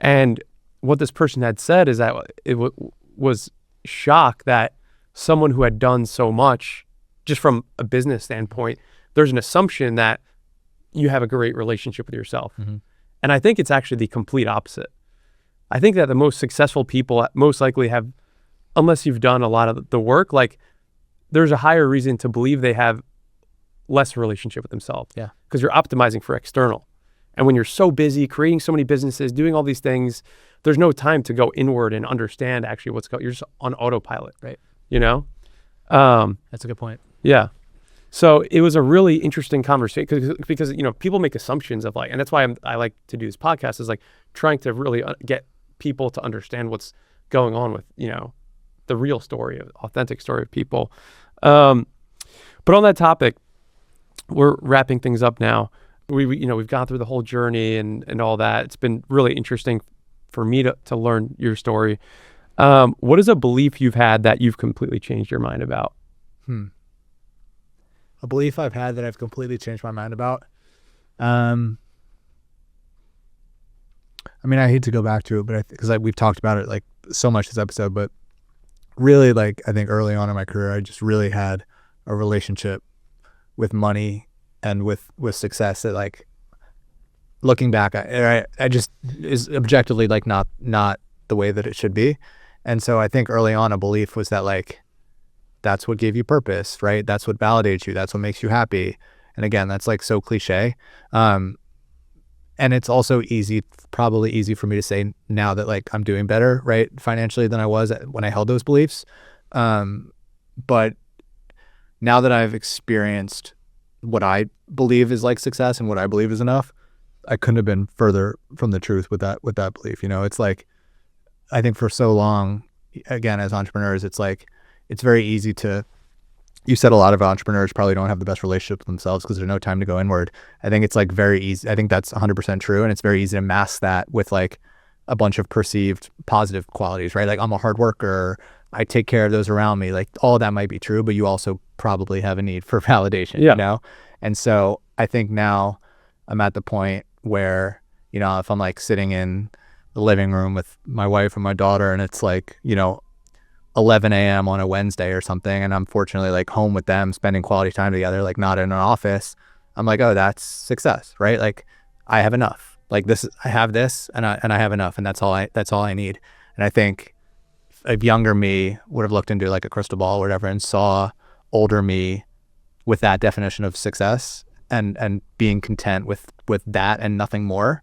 And what this person had said is that it was shock that someone who had done so much, just from a business standpoint, there's an assumption that you have a great relationship with yourself. Mm-hmm. And I think it's actually the complete opposite. I think that the most successful people most likely have, unless you've done a lot of the work, like there's a higher reason to believe they have less relationship with themselves. Yeah. Because you're optimizing for external. And when you're so busy creating so many businesses, doing all these things, there's no time to go inward and understand actually what's going on. You're just on autopilot. Right. You know? That's a good point. Yeah. So it was a really interesting conversation because you know, people make assumptions of like, and that's why I like to do this podcast, is like trying to really get people to understand what's going on with, you know, the real story, authentic story of people. But on that topic, we're wrapping things up now. We've gone through the whole journey and all that. It's been really interesting for me to learn your story. What is a belief you've had that you've completely changed your mind about? A belief I've had that I've completely changed my mind about. I mean, I hate to go back to it, but because we've talked about it like so much this episode, but really, like, I think early on in my career, I just really had a relationship with money and with success that, like, looking back, I just is objectively like not the way that it should be. And so I think early on a belief was that, like, that's what gave you purpose, right? That's what validates you. That's what makes you happy. And again, that's like so cliche. And it's also probably easy for me to say now that, like, I'm doing better, right, financially than I was when I held those beliefs. But now that I've experienced what I believe is like success and what I believe is enough, I couldn't have been further from the truth with that belief. You know, it's like, I think for so long, again, as entrepreneurs, it's like, it's very easy you said a lot of entrepreneurs probably don't have the best relationship with themselves because there's no time to go inward. I think it's like very easy. I think that's 100% true. And it's very easy to mask that with like a bunch of perceived positive qualities, right? Like, I'm a hard worker, I take care of those around me. Like, all of that might be true, but you also probably have a need for validation, you know? And so I think now I'm at the point where, you know, if I'm like sitting in the living room with my wife and my daughter and it's like, you know, 11 a.m. on a Wednesday or something, and I'm fortunately like home with them, spending quality time together, like not in an office, I'm like, oh, that's success, right? Like, I have enough. Like, I have this and I have enough, and that's all I need. And I think a younger me would have looked into like a crystal ball or whatever and saw older me with that definition of success and being content with that and nothing more.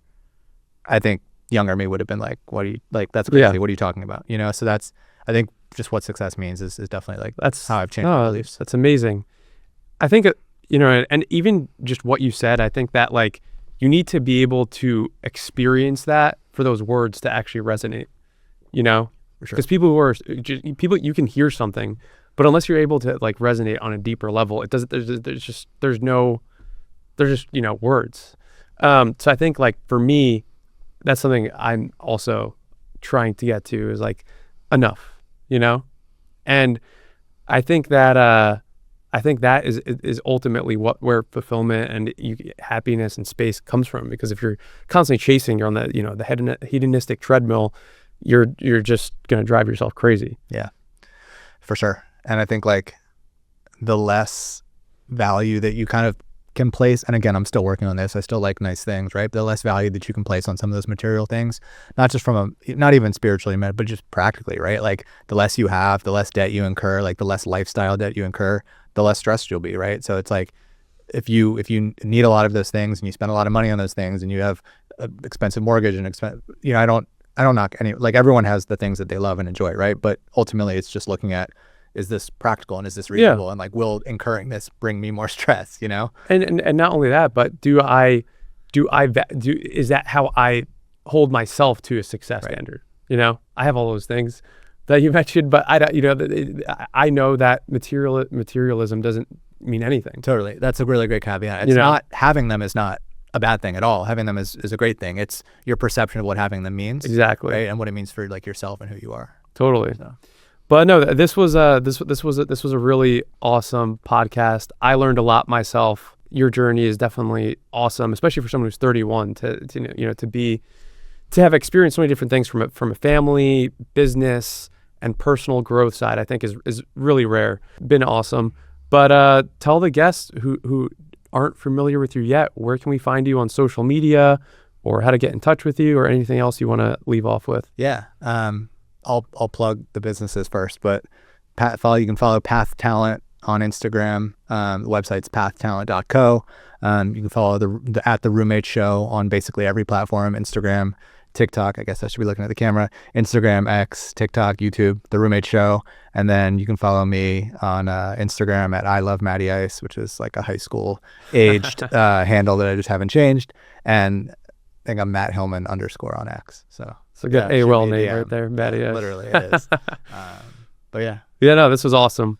I think younger me would have been like, what are you, like, that's crazy. What are you talking about? You know? So that's, I think, just what success means is definitely like, that's how I've changed my beliefs. That's amazing. I think, you know, and even just what you said, I think that, like, you need to be able to experience that for those words to actually resonate, you know? For sure. Because people, you can hear something, but unless you're able to like resonate on a deeper level, it doesn't, there's just, you know, words. So I think, like, for me, that's something I'm also trying to get to, is like, enough. You know, and I think that is ultimately where fulfillment and happiness and space comes from. Because if you're constantly chasing, you're on the, you know, the hedonistic treadmill, you're just gonna drive yourself crazy. Yeah, for sure. And I think, like, the less value that you kind of can place, and again, I'm still working on this, I still like nice things, right? The less value that you can place on some of those material things, not just not even spiritually, but just practically, right? Like, the less you have, the less debt you incur, like the less lifestyle debt you incur, the less stressed you'll be, right? So it's like, if you need a lot of those things and you spend a lot of money on those things and you have an expensive mortgage and I don't knock any, like everyone has the things that they love and enjoy, right? But ultimately it's just looking at, is this practical and is this reasonable? And like, will incurring this bring me more stress, you know? And not only that, but is that how I hold myself to a success standard? You know, I have all those things that you mentioned, but I know that materialism doesn't mean anything. Totally. That's a really great caveat. It's not, having them is not a bad thing at all. Having them is a great thing. It's your perception of what having them means. Exactly. Right? And what it means for like yourself and who you are. Totally. So. But no, this was a really awesome podcast. I learned a lot myself. Your journey is definitely awesome, especially for someone who's 31 to have experienced so many different things from a family, business, and personal growth side. I think is really rare. Been awesome. But tell the guests who aren't familiar with you yet, where can we find you on social media, or how to get in touch with you, or anything else you want to leave off with? Yeah. I'll plug the businesses first, but you can follow Path Talent on Instagram. The website's pathtalent.co. You can follow the at the Roommate Show on basically every platform: Instagram, TikTok. I guess I should be looking at the camera. Instagram, X, TikTok, YouTube, The Roommate Show. And then you can follow me on Instagram at I Love Matty Ice, which is like a high school aged handle that I just haven't changed. And I think I'm Matt Hillman _on X. So it's a good AOL name right there, Matty Ice. Literally it is. But yeah. Yeah, no, this was awesome.